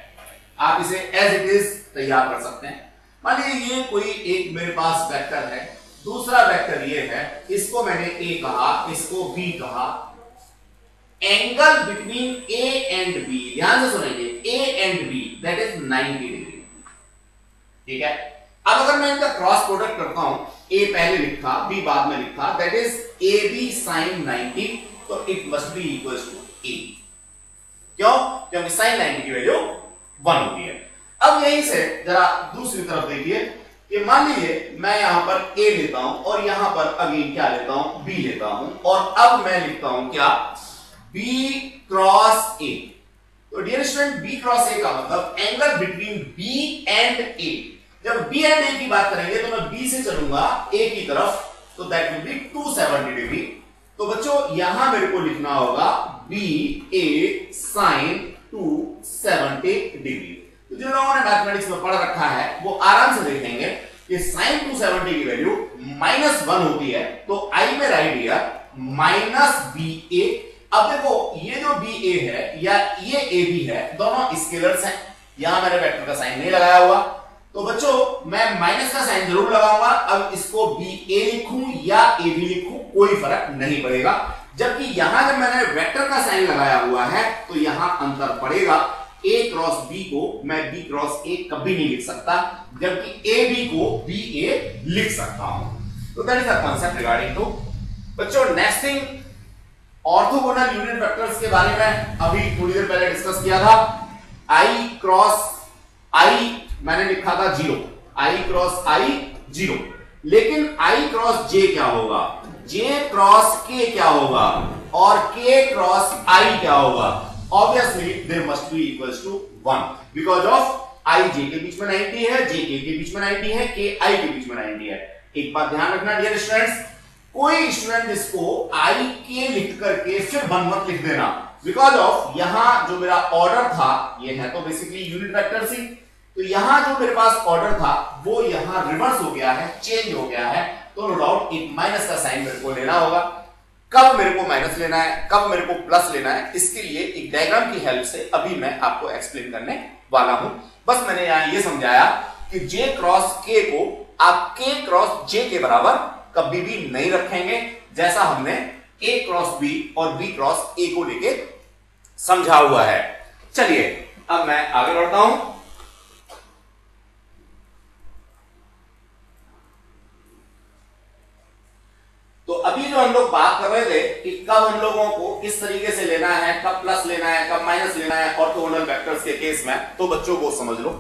B: आप इसे एज इट इज तैयार कर सकते हैं। मान लीजिए ये कोई एक मेरे पास वेक्टर है, दूसरा वेक्टर ये है, इसको मैंने ए कहा, इसको बी कहा। Angle between A and B, ध्यान से सुनेंगे, A and B that is 90 degree. ठीक है। अब अगर मैं इनका क्रॉस प्रोडक्ट करता हूं, ए पहले लिखा बी बाद में लिखा, that is A B sine 90, तो it must be equal to A. क्यों? क्योंकि साइन 90 की वैल्यू 1 होती है। अब यहीं से जरा दूसरी तरफ देखिए कि मान लीजिए मैं यहां पर ए लेता हूं और यहां पर अगेन क्या लेता हूं, बी लेता हूं, और अब मैं लिखता हूं क्या, बी क्रॉस ए। तो dear student B cross A का मतलब angle between B and A. जब बी एंड ए की बात करेंगे तो मैं बी से चलूंगा ए की तरफ, तो दैट विल बी 270 डिग्री। तो बच्चों यहां मेरे को लिखना होगा बी ए साइन 270 डिग्री। तो जिन लोगों ने मैथमेटिक्स में पढ़ रखा है वो आराम से देखेंगे कि साइन 270 की वैल्यू -1 होती है, तो आई में राइट हियर माइनस बी ए। अब देखो ये जो बी ए है या ये ए बी है, दोनों स्केलर्स हैं, यहां मैंने वेक्टर का साइन नहीं लगाया हुआ, तो बच्चों मैं माइनस का साइन जरूर लगाऊंगा। अब इसको बी ए लिखूं या ए बी लिखूं कोई फर्क नहीं पड़ेगा, जबकि यहां जब मैंने वेक्टर का साइन लगाया हुआ है तो यहां अंतर पड़ेगा। ए क्रॉस बी को मैं बी क्रॉस ए कभी नहीं लिख सकता, जबकि ए बी को बी ए लिख सकता हूं। तो that is the concept regarding to. बच्चों next thing, orthogonal unit vectors के बारे में अभी थोड़ी देर पहले डिस्कस किया था। आई क्रॉस आई मैंने लिखा था 0, आई क्रॉस आई 0, लेकिन आई क्रॉस जे क्या होगा, जे क्रॉस के क्या होगा, और के क्रॉस आई क्या होगा। Obviously there must be equals to 1 because of i j k बीच में 90 है, जे के बीच में 90 है, के आई के बीच में 90 है। एक बात ध्यान रखना डियर स्टूडेंट्स, कोई स्टूडेंट इसको आई के लिख करके फिर 1 मत लिख देना, बिकॉज ऑफ यहां जो मेरा ऑर्डर था, ये है तो बेसिकली यूनिट वेक्टर सी, तो यहां जो मेरे पास ऑर्डर था वो यहां रिवर्स हो गया है, चेंज हो गया है, तो नो डाउट एक माइनस का साइन मेरे को लेना होगा। कब मेरे को माइनस लेना है, कब मेरे को प्लस लेना है, इसके लिए एक डायग्राम की हेल्प से अभी मैं आपको एक्सप्लेन करने वाला हूं। बस मैंने यहां ये समझाया कि जे क्रॉस के को आप के क्रॉस जे के बराबर कभी भी नहीं रखेंगे, जैसा हमने ए क्रॉस बी और बी क्रॉस ए को लेके समझा हुआ है। चलिए अब मैं आगे बढ़ता हूं। तो अभी जो हम लोग बात कर रहे थे कि कब हम लोगों को किस तरीके से लेना है, कब प्लस लेना है, कब माइनस लेना है ऑर्थोगोनल वेक्टर्स के केस में, तो बच्चों को समझ लो।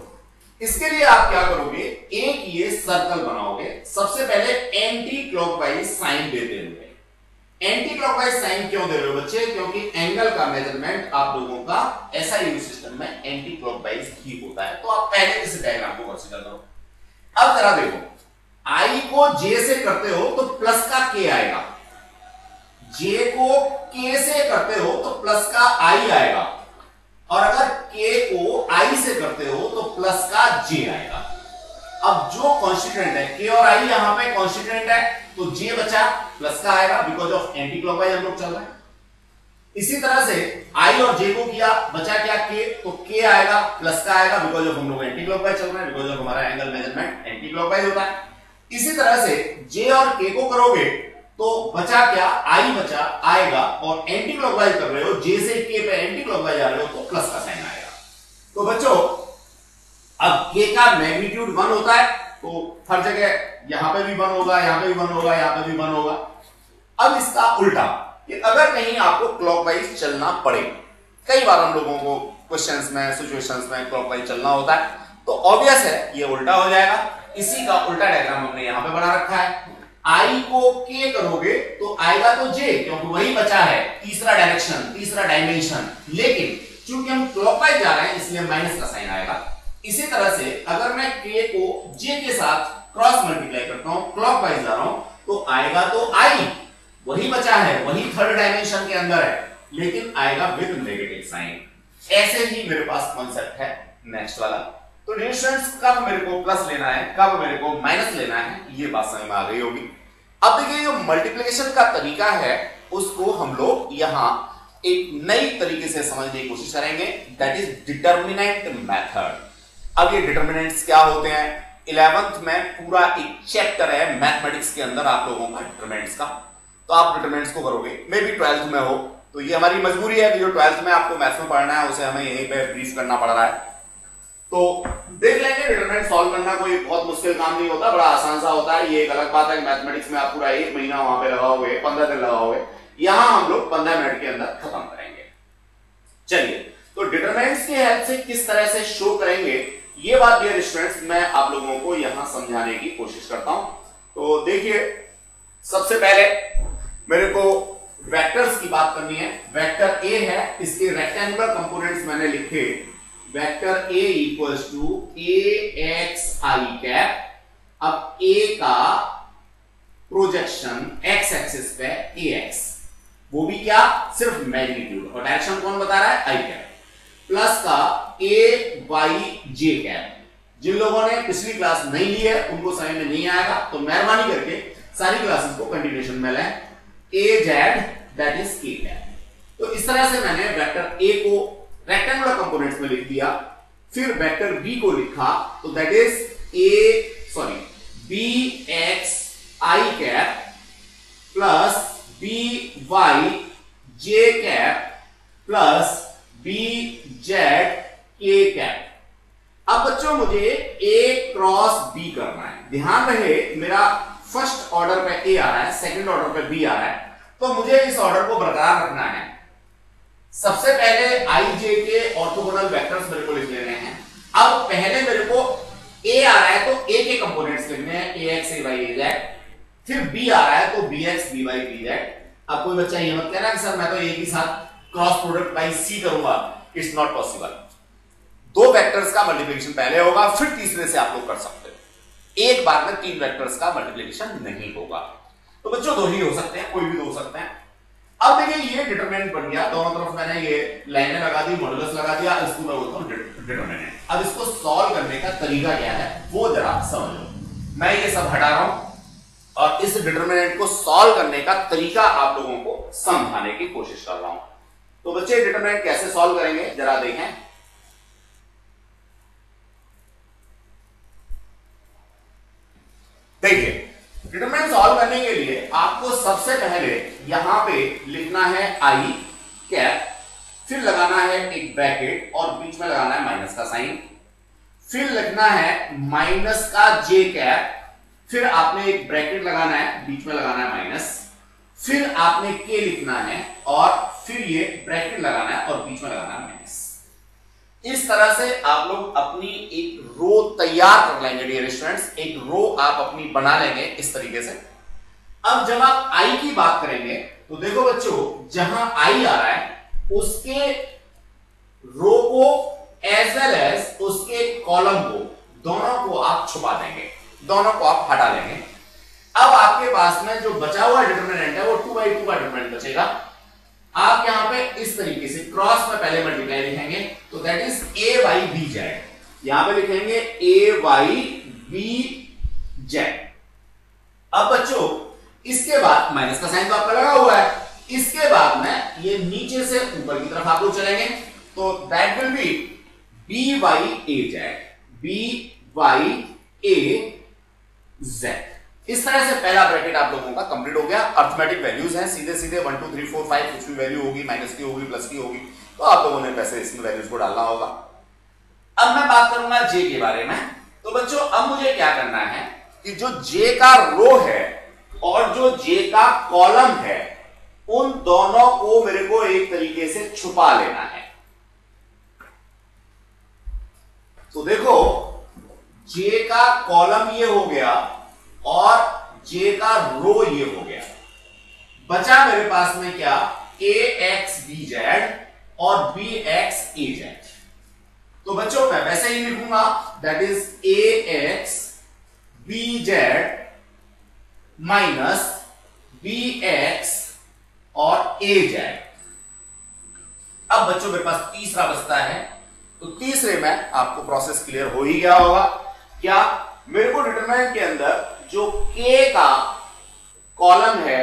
B: इसके लिए आप क्या करोगे, एक ये सर्कल बनाओगे, सबसे पहले एंटी क्लॉकवाइज साइन देते हुए। एंटी क्लॉकवाइज साइन क्यों दे रहे हो बच्चे, क्योंकि एंगल का मेजरमेंट आप लोगों का SI यूनिट सिस्टम में एंटी क्लॉकवाइज ही होता है। तो आप पहले इस डायग्राम को कंसीडर करो। अब जरा देखो, आई को जे से करते हो तो प्लस का के आएगा, जे को के से करते हो तो प्लस का आई आएगा, और अगर के को आई से करते हो तो प्लस का जे आएगा। अब जो कॉन्स्टिट्यूएंट है के और आई यहां पे कॉन्स्टिट्यूएंट है, तो जे बचा प्लस का आएगा बिकॉज ऑफ एंटी क्लॉकवाइज हम लोग चल रहे हैं। इसी तरह से आई और जे को किया, बचा क्या के, तो के आएगा प्लस का आएगा बिकॉज ऑफ हम लोग एंटी क्लॉकवाइज चल रहे हैं, बिकॉज ऑफ हमारा एंगल मेजरमेंट एंटी क्लॉकवाइज होता है। इसी तरह से जे और के को करोगे तो बचा क्या, आई बचा आएगा, और एंटी क्लॉकवाइज कर रहे हो, जे से के पे एंटी क्लॉकवाइज आ रहे हो तो प्लस का साइन आएगा। तो बच्चों अब के का मैग्नीट्यूड 1 होता है, तो हर जगह यहां पे भी 1 होगा, यहां पे भी 1 होगा, यहां पे भी 1 होगा। अब इसका उल्टा, कि अगर कहीं आपको क्लॉकवाइज चलना पड़े, कई बार हम लोगों को क्वेश्चंस में, सिचुएशंस में क्लॉकवाइज चलना होता है, तो ऑब्वियस है ये उल्टा हो जाएगा। इसी का उल्टा डायग्राम हमने यहां पे बना रखा है। आई को के करोगे तो आएगा तो जे, क्योंकि वही बचा है, तीसरा डायरेक्शन, तीसरा डायमेंशन, लेकिन चूंकि हम क्लॉकवाइज जा रहे हैं इसलिए माइनस का साइन आएगा। इसी तरह से अगर मैं के को जे के साथ क्रॉस मल्टीप्लाई करता हूं, क्लॉकवाइज जा रहा हूं, तो आएगा तो आई, वही बचा है, वही थर्ड डायमेंशन के अंदर है, लेकिन आएगा विद नेगेटिव साइन। ऐसे ही मेरे पास कॉन्सेप्ट है नेक्स्ट वाला। तो डियर स्टूडेंट्स, कब मेरे को प्लस लेना है, कब मेरे को माइनस लेना है, ये बात समझ में आ गई होगी। अब देखिए जो मल्टीप्लिकेशन का तरीका है उसको हम लोग यहां एक नई तरीके से समझने की कोशिश करेंगे, दैट इज डिटर्मिनेंट मेथड। अब ये डिटर्मिनेंट्स क्या होते हैं, 11th में पूरा एक चैप्टर है मैथमेटिक्स के अंदर आप लोगों का डिटर्मिनेंट्स का, तो आप डिटर्मिनेंट्स को करोगे, मे बी 12th में हो, तो ये हमारी मजबूरी है कि जो 12th में आपको मैथ्स में पढ़ना है उसे हमें यहीं पे ब्रीफ करना पड़ रहा है। तो देख लेंगे, डिटरमिनेंट सॉल्व करना कोई बहुत मुश्किल काम नहीं होता, बड़ा आसान सा होता है। ये एक अलग बात है कि मैथमेटिक्स में आप पूरा 1 महीना वहां पे लगाओगे, 15 दिन लगाओगे, यहां हम लोग 15 मिनट के अंदर खत्म करेंगे। चलिए, तो डिटरमिनेंट्स की हेल्प से किस तरह से शो करेंगे, ये बात डियर स्टूडेंट्स मैं आप लोगों को यहां समझाने की कोशिश करता हूं। तो देखिए, सबसे पहले मेरे को वेक्टर्स की बात करनी है। वेक्टर ए है, इसके रेक्टेंगुलर कंपोनेंट्स मैंने लिखे, vector A equals to A X I cap. अब ए का प्रोजेक्शन एक्स एक्सिस पे ए एक्स, वो भी क्या, सिर्फ मैग्नीट्यूड, और डायरेक्शन कौन बता रहा है, आई कैप, प्लस का ए वाई जे कैप। जिन लोगों ने पिछली क्लास नहीं ली है उनको समझ में नहीं आएगा, तो मेहरबानी करके सारी क्लासेस को कंटिन्यूएशन में लें। ए जेड दैट इज के कैप। तो इस तरह से मैंने वेक्टर ए को रेक्टेंगुलर कंपोनेंट्स में लिख दिया, फिर वेक्टर बी को लिखा, तो that is B X I cap plus B Y J cap plus B Z K cap. अब बच्चों मुझे ए क्रॉस बी करना है। ध्यान रहे, मेरा फर्स्ट ऑर्डर पे ए आ रहा है, सेकंड ऑर्डर पे बी आ रहा है, तो मुझे इस ऑर्डर को बरकरार रखना है। सबसे पहले आई जे के ऑर्थोगोनल वेक्टर्स मेरे को लिख लेने हैं। अब पहले मेरे को ए आ रहा है तो ए के कंपोनेंट्स लिखने हैं, A X A Y A Z. फिर बी आ रहा है तो B X B Y B Z. अब कोई बच्चा ये मत कहना कि सर मैं तो ए के साथ क्रॉस प्रोडक्ट बाई सी करूंगा, इट्स नॉट पॉसिबल। दो वेक्टर्स का मल्टीप्लिकेशन पहले होगा, फिर तीसरे से आप लोग कर सकते हो। एक बार में तीन वेक्टर्स का मल्टीप्लिकेशन नहीं होगा। तो बच्चों दो ही हो सकते हैं, कोई भी दो हो सकते हैं। अब देखिए ये डिटरमिनेंट बन गया, दोनों तरफ मैंने ये लाइनें लगा दी, मॉडुलस लगा दिया, इसको मैं बोलता हूं डिटरमिनेंट। अब इसको सॉल्व करने का तरीका क्या है वो जरा समझ लो। मैं ये सब हटा रहा हूं और इस डिटरमिनेंट को सॉल्व करने का तरीका आप लोगों को समझाने की कोशिश कर रहा हूं। तो बच्चे डिटरमिनेंट कैसे सॉल्व करेंगे जरा देखें। देखिए डिटरमिनेंट सॉल्व करने के लिए आपको सबसे पहले यहां पे लिखना है आई कैप, फिर लगाना है एक ब्रैकेट और बीच में लगाना है माइनस का साइन, फिर लिखना है माइनस का जे कैप, फिर आपने एक ब्रैकेट लगाना है, बीच में लगाना है माइनस, फिर आपने के लिखना है और फिर ये ब्रैकेट लगाना है और बीच में लगाना है माइनस। इस तरह से आप लोग अपनी एक रो तैयार कर लेंगे डियर स्टूडेंट्स, एक रो आप अपनी बना लेंगे इस तरीके से। अब जब आप आई की बात करेंगे तो देखो बच्चों, जहां आई आ रहा है उसके रो को एज वेल एज उसके कॉलम को, दोनों को आप छुपा देंगे, दोनों को आप हटा लेंगे। अब आपके पास में जो बचा हुआ डिटरमिनेंट है वो 2/2 का डिटरमिनेंट बचेगा। आप यहां पे इस तरीके से क्रॉस में पहले मल्टीप्लाई लिखेंगे तो that is A Y B Z. यहां पे लिखेंगे ए वाई बी जेड। अब बच्चों इसके बाद माइनस का साइन तो आपका लगा हुआ है, इसके बाद में ये नीचे से ऊपर की तरफ आप लोग चलेंगे तो that will be B Y A Z, B Y A Z. इस तरह से पहला ब्रैकेट आप लोगों का कंप्लीट हो गया। अर्थमेटिक वैल्यूज हैं, सीधे सीधे 1 2 3 4 5 कुछ भी वैल्यू होगी, माइनस की होगी, प्लस की होगी, तो आप लोगों ने वैसे इसमें वैल्यूज को डालना होगा। अब मैं बात करूंगा जे के बारे में। तो बच्चों अब मुझे क्या करना है कि जो जे का रो है और जो जे का कॉलम है उन दोनों को मेरे को एक तरीके से छुपा लेना है। तो देखो जे का कॉलम ये हो गया और जे का रो ये हो गया, बचा मेरे पास में क्या, ए एक्स बी जेड और बी एक्स ए जेड। तो बच्चों मैं वैसे ही लिखूंगा that is A X B Z minus B X और ए जेड। अब बच्चों मेरे पास तीसरा बचता है, तो तीसरे में आपको प्रोसेस क्लियर हो ही गया होगा। क्या, मेरे को डिटरमिनेंट के अंदर जो के का कॉलम है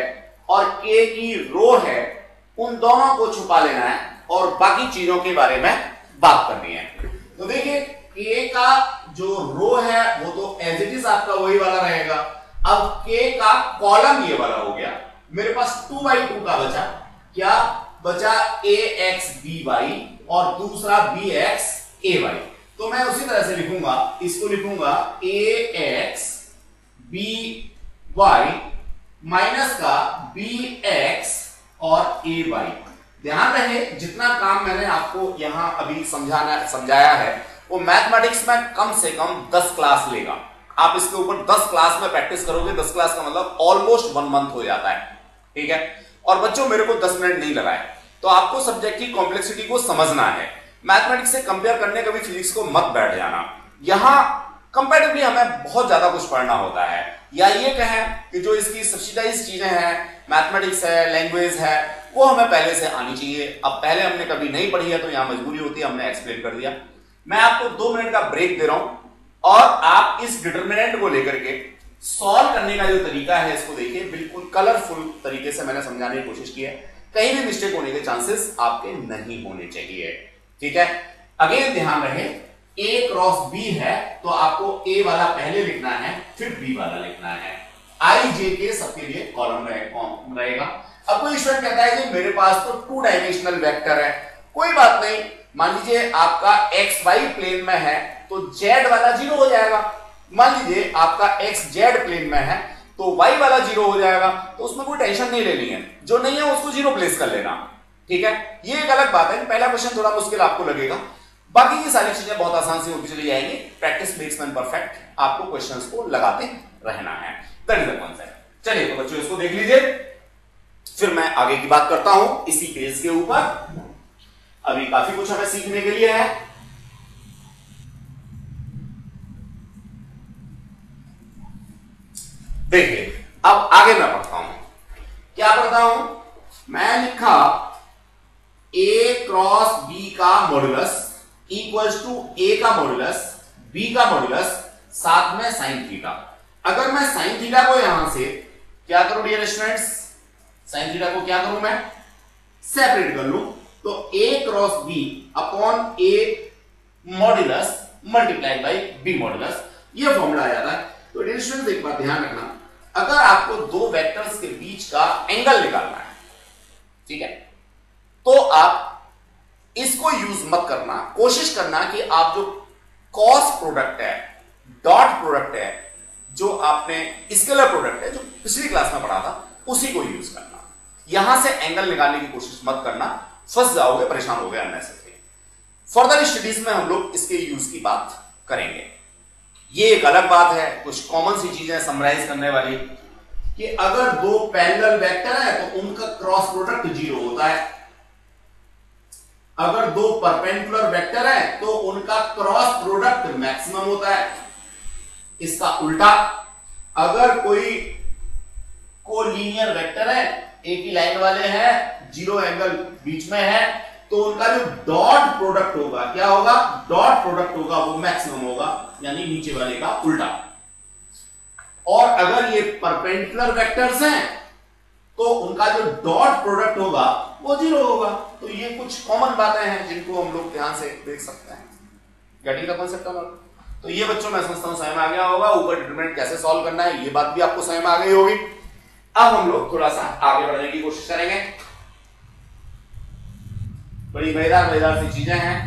B: और के की रो है उन दोनों को छुपा लेना है और बाकी चीजों के बारे में बात करनी है। तो देखिए के का जो रो है वो तो एज इट इज आपका वही वाला रहेगा। अब के का कॉलम ये वाला हो गया, मेरे पास 2/2 का बचा, क्या बचा, ए एक्स बी वाई और दूसरा बी एक्स ए वाई। तो मैं उसी तरह से लिखूंगा, इसको लिखूंगा ए एक्स बी वाई माइनस का बी एक्स और ए वाई। ध्यान रहे जितना काम मैंने आपको यहां अभी समझाया है वो मैथमेटिक्स में कम से कम 10 क्लास लेगा। आप इसके ऊपर 10 क्लास में प्रैक्टिस करोगे, 10 क्लास का मतलब ऑलमोस्ट 1 मंथ हो जाता है, ठीक है। और बच्चों मेरे को 10 मिनट नहीं लगाए, तो आपको सब्जेक्ट की कॉम्प्लेक्सिटी को समझना है। मैथमेटिक्स से कंपेयर करने कभी फिजिक्स को मत बैठ जाना, यहां कंपैरेटिवली हमें बहुत ज्यादा कुछ पढ़ना होता है। या ये कहें कि जो इसकी सब्सिडाइज चीजें हैं, मैथमेटिक्स है, लैंग्वेज है, वो हमें पहले से आनी चाहिए। अब पहले हमने कभी नहीं पढ़ी है तो यहां मजबूरी होती है, हमने एक्सप्लेन कर दिया। मैं आपको 2 मिनट का ब्रेक दे रहा हूं और आप इस डिटरमिनेंट को लेकर के सॉल्व करने का जो तरीका है इसको देखिए, बिल्कुल कलरफुल तरीके से मैंने समझाने की कोशिश की है। कहीं भी मिस्टेक होने के चांसेस आपके नहीं होने चाहिए, ठीक है। अगेन ध्यान रहे ए क्रॉस बी है तो आपको ए वाला पहले लिखना है फिर बी वाला लिखना है। आई जे के सबके लिए कॉलम रहेगा। अब कोई स्टूडेंट कहता है कि मेरे पास तो 2 डायमेंशनल वेक्टर है, कोई बात नहीं, मान लीजिए आपका एक्स वाई प्लेन में है तो जेड वाला 0 हो जाएगा। मान लीजिए आपका एक्स जेड प्लेन में है तो y वाला 0 हो जाएगा, तो उसमें कोई टेंशन नहीं लेनी है, जो नहीं है उसको 0 प्लेस कर लेना। ठीक है, ये एक अलग बात है। पहला क्वेश्चन थोड़ा मुश्किल आपको लगेगा, बाकी की सारी चीजें बहुत आसान से होती चली जाएंगी। प्रैक्टिस मेक्स मैन परफेक्ट, आपको क्वेश्चंस को लगाते रहना है, दैट इज द कॉन्सेप्ट। चलिए तो बच्चों इसको देख लीजिए, फिर मैं आगे की बात करता हूं इसी पेज के ऊपर। अभी काफी कुछ हमें सीखने के लिए है। देखिए अब आगे मैं पढ़ता हूं, क्या पढ़ता हूं, मैं लिखा a क्रॉस b का मॉड्यूलस इक्वल्स टू a का मॉड्यूलस b का मॉड्यूलस साथ में साइन थीटा। अगर मैं साइन थीटा को यहां से क्या करूं डियर स्टूडेंट्स, साइन थीटा को क्या करूं मैं सेपरेट कर लूं, तो a cross b upon a modulus multiplied by b modulus, ये फॉर्मूला आ जाता है। तो डियर स्टूडेंट्स एक बात ध्यान रखना, अगर आपको दो वेक्टर्स के बीच का एंगल निकालना है, ठीक है, तो आप इसको यूज मत करना, कोशिश करना कि आप जो क्रॉस प्रोडक्ट है, डॉट प्रोडक्ट है, जो आपने स्केलर प्रोडक्ट है जो पिछली क्लास में पढ़ा था, उसी को यूज करना। यहां से एंगल निकालने की कोशिश मत करना, फंस जाओगे, परेशान हो गए अननेसेसरी। फर्दर स्टडीज में हम लोग इसके यूज की बात करेंगे। ये एक अलग बात है, कुछ कॉमन सी चीजें समराइज करने वाली, कि अगर दो पैरेलल वेक्टर है तो उनका क्रॉस प्रोडक्ट 0 होता है, अगर दो परपेंडिकुलर वेक्टर है तो उनका क्रॉस प्रोडक्ट मैक्सिमम होता है। इसका उल्टा, अगर कोई कोलिनियर वेक्टर है, एक ही लाइन वाले हैं, 0 एंगल बीच में है, तो उनका जो डॉट प्रोडक्ट होगा क्या होगा, डॉट प्रोडक्ट होगा वो मैक्सिमम होगा, यानी नीचे वाले का उल्टा। और अगर ये परपेंडिकुलर वेक्टर्स हैं तो उनका जो डॉट प्रोडक्ट होगा वो 0 होगा। तो ये कुछ कॉमन बातें हैं जिनको हम लोग ध्यान से देख सकते हैं। गेटिंग द कांसेप्ट हमारा, तो ये बच्चों मैं समझता हूं समझ में आ गया होगा। ऊपर डिटरमिनेंट कैसे सॉल्व करना है ये बात भी आपको समझ में आ गई होगी। अब हम लोग थोड़ा सा आगे बढ़ने की कोशिश करेंगे। बड़ी मजेदार सी चीजें हैं,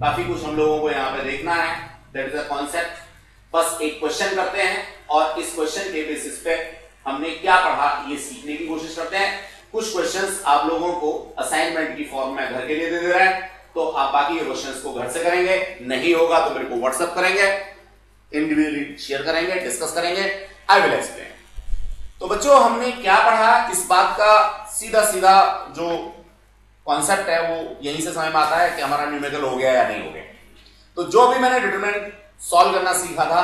B: काफी कुछ हम लोगों को यहाँ पे देखना है, दैट इज द कॉन्सेप्ट। बस एक क्वेश्चन करते हैं और इस क्वेश्चन के बेसिस पे हमने क्या पढ़ा ये सीखने की कोशिश करते हैं। कुछ क्वेश्चंस आप लोगों को असाइनमेंट की फॉर्म में घर के लिए दे रहे हैं, तो आप बाकी के क्वेश्चंस को घर से करेंगे, नहीं होगा तो मेरे को व्हाट्सएप करेंगे, इंडिविजुअली शेयर करेंगे, डिस्कस करेंगे, आई विल एक्सप्लेन। तो बच्चों हमने क्या पढ़ा, इस बात का सीधा सीधा जो कॉन्सेप्ट है वो यहीं से समझ में आता है कि हमारा न्यूमेरिकल हो गया या नहीं हो गया। तो जो भी मैंने डिटरमिनेंट सॉल्व करना सीखा था,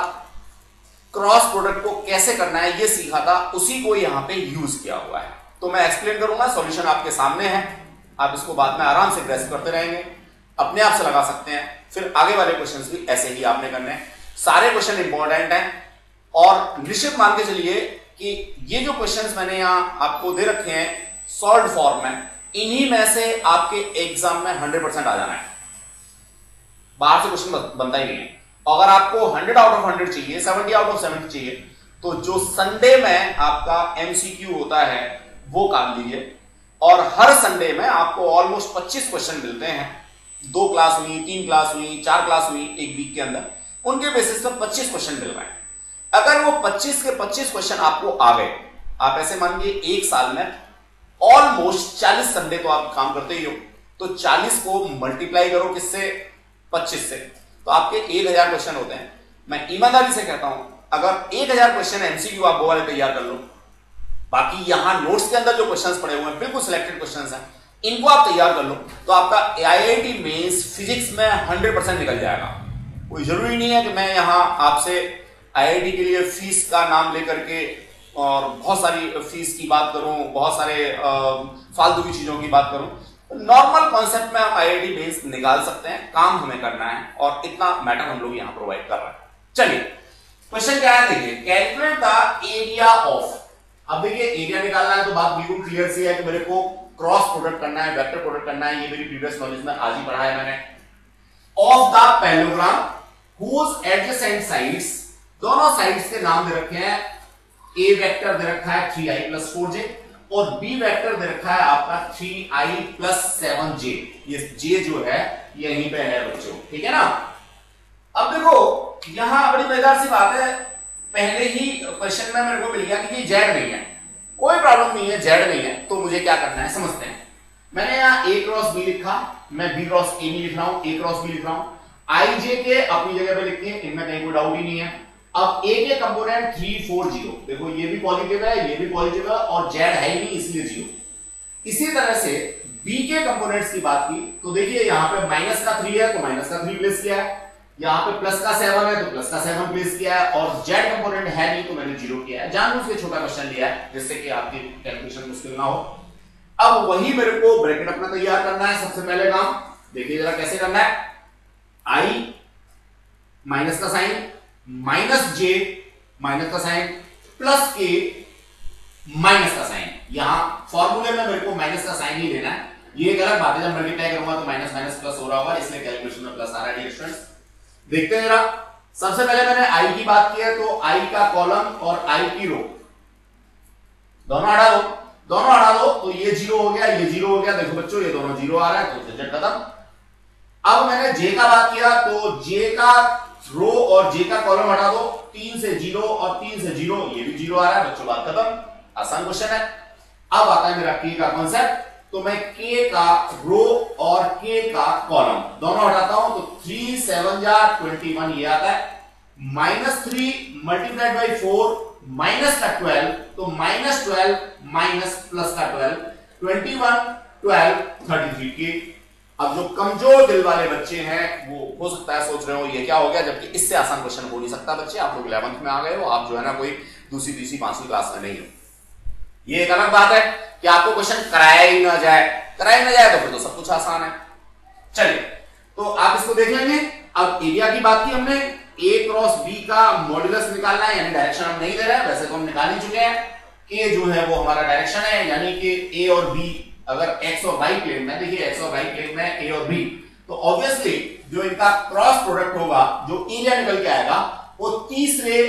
B: क्रॉस प्रोडक्ट को कैसे करना है ये सीखा था, उसी को यहां पे यूज किया हुआ है। तो मैं एक्सप्लेन करूंगा, सॉल्यूशन आपके सामने है, आप इसको बाद में आराम से ग्रेस्प करते रहेंगे, अपने आप से लगा सकते हैं। फिर आगे वाले क्वेश्चंस भी ऐसे ही आपने करने हैं। सारे क्वेश्चन इंपॉर्टेंट हैं और निश्चित मान के चलिए कि ये जो क्वेश्चंस मैंने यहां आपको दे रखे हैं सॉल्व फॉर्म में, इन्हीं में से आपके एग्जाम में 100% आ जाना है, बाहर से क्वेश्चन बनता ही नहीं है। अगर आपको 100 आउट ऑफ 100 चाहिए, 70 आउट ऑफ 70 चाहिए, तो जो संडे में आपका एमसीक्यू होता है वो काम लीजिए। और हर संडे में आपको ऑलमोस्ट 25 क्वेश्चन मिलते हैं। 2 क्लास हुई, 3 क्लास हुई, 4 क्लास हुई एक वीक के अंदर, उनके बेसिस पर 25 क्वेश्चन मिल रहे हैं। अगर वो 25 के 25 क्वेश्चन आपको आ गए, आप ऐसे मानिए एक साल में ऑलमोस्ट 40 संडे तो आप काम करते ही हो, तो 40 को मल्टीप्लाई करो किससे, 25 से, तो आपके 1000 क्वेश्चन होते हैं। मैं ईमानदारी से कहता हूं, अगर 1000 क्वेश्चन एमसीक्यू आप वो वाले तैयार कर लो, बाकी यहां नोट्स के अंदर जो क्वेश्चंस पड़े हुए हैं बिल्कुल सिलेक्टेड क्वेश्चंस हैं, इनको आप तैयार कर लो, तो आपका आईआईटी मेंस फिजिक्स में 100% निकल जाएगा। कोई जरूरी नहीं है कि मैं यहां आपसे आईआईटी के लिए फीस का नाम लेकर के और बहुत सारी फीस की बात करूं, बहुत सारे फालतू की चीजों की बात करूं। नॉर्मल कॉन्सेप्ट में आप आईआईटी बेस निकाल सकते हैं, काम हमें करना है और इतना मैटर हम लोग यहां प्रोवाइड कर रहे हैं। चलिए क्वेश्चन क्या है, देखिए कैलकुलेट द एरिया ऑफ। अब देखिए एरिया निकालना है तो बात बिल्कुल क्लियर सी है कि मेरे को क्रॉस प्रोडक्ट करना है, वेक्टर प्रोडक्ट करना है, ये मेरी प्रीवियस नॉलेज में आज ही पढ़ा है मैंने। Of the parallelogram whose adjacent sides, दोनों साइड्स के नाम दे रखे हैं। ए वेक्टर दे रखा है 3i + 4j और बी वेक्टर दे रखा है आपका 3i + 7j। ये j जो है यहीं पे है बच्चों, ठीक है ना। अब देखो यहां बड़ी मजेदार सी बात है, पहले ही क्वेश्चन में मेरे को मिल गया कि ये जेड नहीं है, कोई प्रॉब्लम नहीं है, जेड नहीं है, तो मुझे क्या करना है समझते हैं। मैंने यहाँ ए क्रॉस बी लिखा, मैं बी क्रॉस ए नहीं लिख रहा हूं, ए क्रॉस बी लिख रहा हूं। आई जे के अपनी जगह पे लिखते हैं, इनमें कहीं कोई डाउट ही नहीं है। अब ए के कंपोनेंट 3 4 0, देखो ये भी पॉजिटिव है, ये भी पॉजिटिव है और जेड है ही नहीं इसलिए 0। इसी तरह से बी के कंपोनेंट्स की बात की तो देखिए यहाँ पे माइनस का 3 है तो माइनस का 3 प्लेस किया है, यहाँ पे प्लस का 7 है तो प्लस का 7 प्लेस किया है, और जेड कंपोनेंट है नहीं तो मैंने 0 किया है। जानबूझ के छोटा क्वेश्चन लिया है जिससे कि आपकी कैलकुलेशन मुश्किल ना हो। अब वही मेरे को ब्रैकेट अपना तैयार करना है। सबसे पहले काम देखिए जरा कैसे करना है। आई माइनस का साइन, माइनस जे माइनस का साइन, प्लस के माइनस का साइन। यहां फॉर्मूले में मेरे को माइनस का साइन ही लेना है, ये एक अलग बात है, जब मल्टीप्लाई करूंगा तो माइनस माइनस प्लस हो रहा होगा, इसलिए कैलकुलेशन में प्लस आ रहा है स्टूडेंट्स। देखते हैं जरा। सबसे पहले मैंने आई की बात की है तो आई का कॉलम और आई की रो दोनों हटा दो, दोनों हटा दो तो ये 0 हो गया, ये 0 हो गया। देखो बच्चों ये दोनों 0 आ रहा है तो झंझट खत्म। अब मैंने जे का बात किया तो जे का रो और जे का कॉलम हटा दो, 3 से 0 और 3 से 0, ये भी 0 आ रहा है बच्चों, बात खत्म। आसान क्वेश्चन है। अब आता है मेरा के का कॉन्सेप्ट, तो मैं के का रो और के का कॉलम दोनों हटाता हूं तो 3 7 जा 21 ये आता है, -3 मल्टीप्लाइड बाई 4 माइनस का 12 तो -12 माइनस प्लस का 12 21 12 33 के। अब जो कमजोर दिल वाले बच्चे हैं वो हो सकता है सोच रहे हो ये क्या हो गया, जबकि इससे आसान क्वेश्चन हो नहीं सकता बच्चे। आप लोग 11th में आ गए हो, आप जो है ना कोई दूसरी तीसरी पांचवी क्लास में नहीं हो। ये एक अलग बात है कि आपको क्वेश्चन कराया ही ना जाए, कराया ना जाए तो फिर तो सब कुछ आसान है। चलिए तो आप इसको देख लेंगे। अब एरिया की बात की हमने, ए क्रॉस बी का मॉड्यूलस निकालना है, यानी डायरेक्शन हम नहीं दे रहे हैं, वैसे तो हम निकाल ही चुके हैं। के जो है वो हमारा डायरेक्शन है, यानी कि ए और बी अगर एक्स और वाई प्लेन में, देखिए एक्स और वाई प्लेन में ए और बी, तो ऑब्वियसली जो इनका क्रॉस प्रोडक्ट होगा, जो एरिया निकल के आएगा वो तीसरे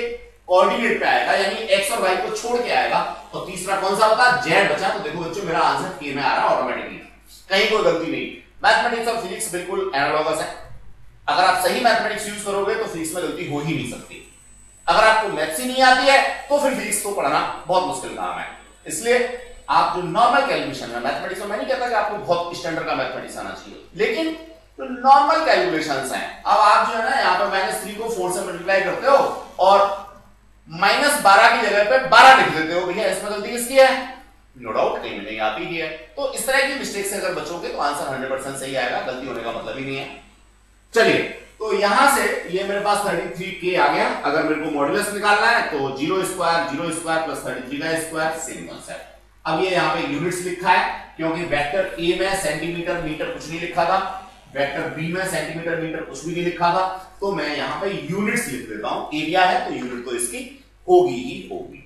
B: कोऑर्डिनेट पे आएगा, यानी एक्स और वाई को छोड़ के आएगा। और तीसरा कौन सा होगा, जेड बचा। तो देखो बच्चों मेरा आंसर के में आ रहा है ऑटोमेटिकली, कहीं कोई गलती नहीं। मैथमेटिक्स और फिजिक्स बिल्कुल एनालॉगस है। अगर आप सही मैथमेटिक्स यूज करोगे तो फिजिक्स में गलती हो ही नहीं सकती। अगर आपको मैथ्स ही नहीं आती है तो फिर फिजिक्स को पढ़ना बहुत मुश्किल काम है। इसलिए आप जो नॉर्मल कैलकुलेशन है मैथमेटिक्स में, मैं नहीं कहता कि आपको बहुत स्टैंडर्ड का मैथमेटिक्स आना चाहिए, लेकिन जो नॉर्मल कैलकुलेशंस हैं, अब आप जो है ना यहाँ पे -3 को 4 से मल्टीप्लाई करते हो और -12 की जगह पे 12 लिख देते हो, भैया इसमें गलती किसकी है? नो डाउट कहीं नहीं आती ही है। तो इस तरह की मिस्टेक से अगर बचोगे तो आंसर 100% सही आएगा, गलती होने का मतलब ही नहीं है। चलिए तो यहां से ये मेरे पास 33k आ गया। अगर मेरे को मॉड्यूलस निकालना है तो 0 स्क्वायर प्लस 33 का स्क्वायर, सेम कॉन्सेप्ट। अब ये यहाँ पे यूनिट्स लिखा है क्योंकि वेक्टर ए में सेंटीमीटर मीटर कुछ नहीं लिखा था, वेक्टर बी में सेंटीमीटर मीटर कुछ भी नहीं लिखा था, तो मैं यहाँ पे यूनिट्स लिख देता हूं। एरिया है तो यूनिट तो इसकी होगी ही होगी।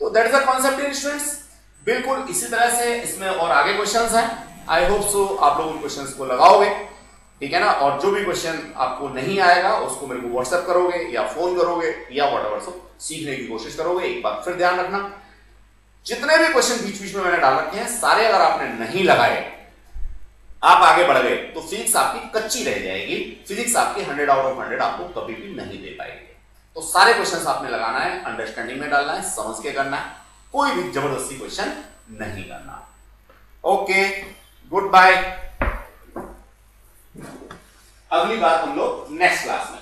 B: तो that is the concept students. बिल्कुल इसी तरह से इसमें और आगे क्वेश्चंस हैं। आई होप सो आप लोग उन क्वेश्चंस को लगाओगे, ठीक है ना। और जो भी क्वेश्चन आपको नहीं आएगा उसको मेरे को व्हाट्सएप करोगे या फोन करोगे या व्हाटएवर, सो सीखने की कोशिश करोगे। एक बात फिर ध्यान रखना, जितने भी क्वेश्चन बीच बीच में मैंने डाल रखे हैं सारे अगर आपने नहीं लगाए, आप आगे बढ़ गए तो फिजिक्स आपकी कच्ची रह जाएगी। फिजिक्स आपकी 100 आउट ऑफ 100 आपको कभी भी नहीं दे पाएगी। तो सारे क्वेश्चंस आपने लगाना है, अंडरस्टैंडिंग में डालना है, समझ के करना है, कोई भी जबरदस्ती क्वेश्चन नहीं करना। Okay, goodbye. अगली बात हम लोग नेक्स्ट क्लास में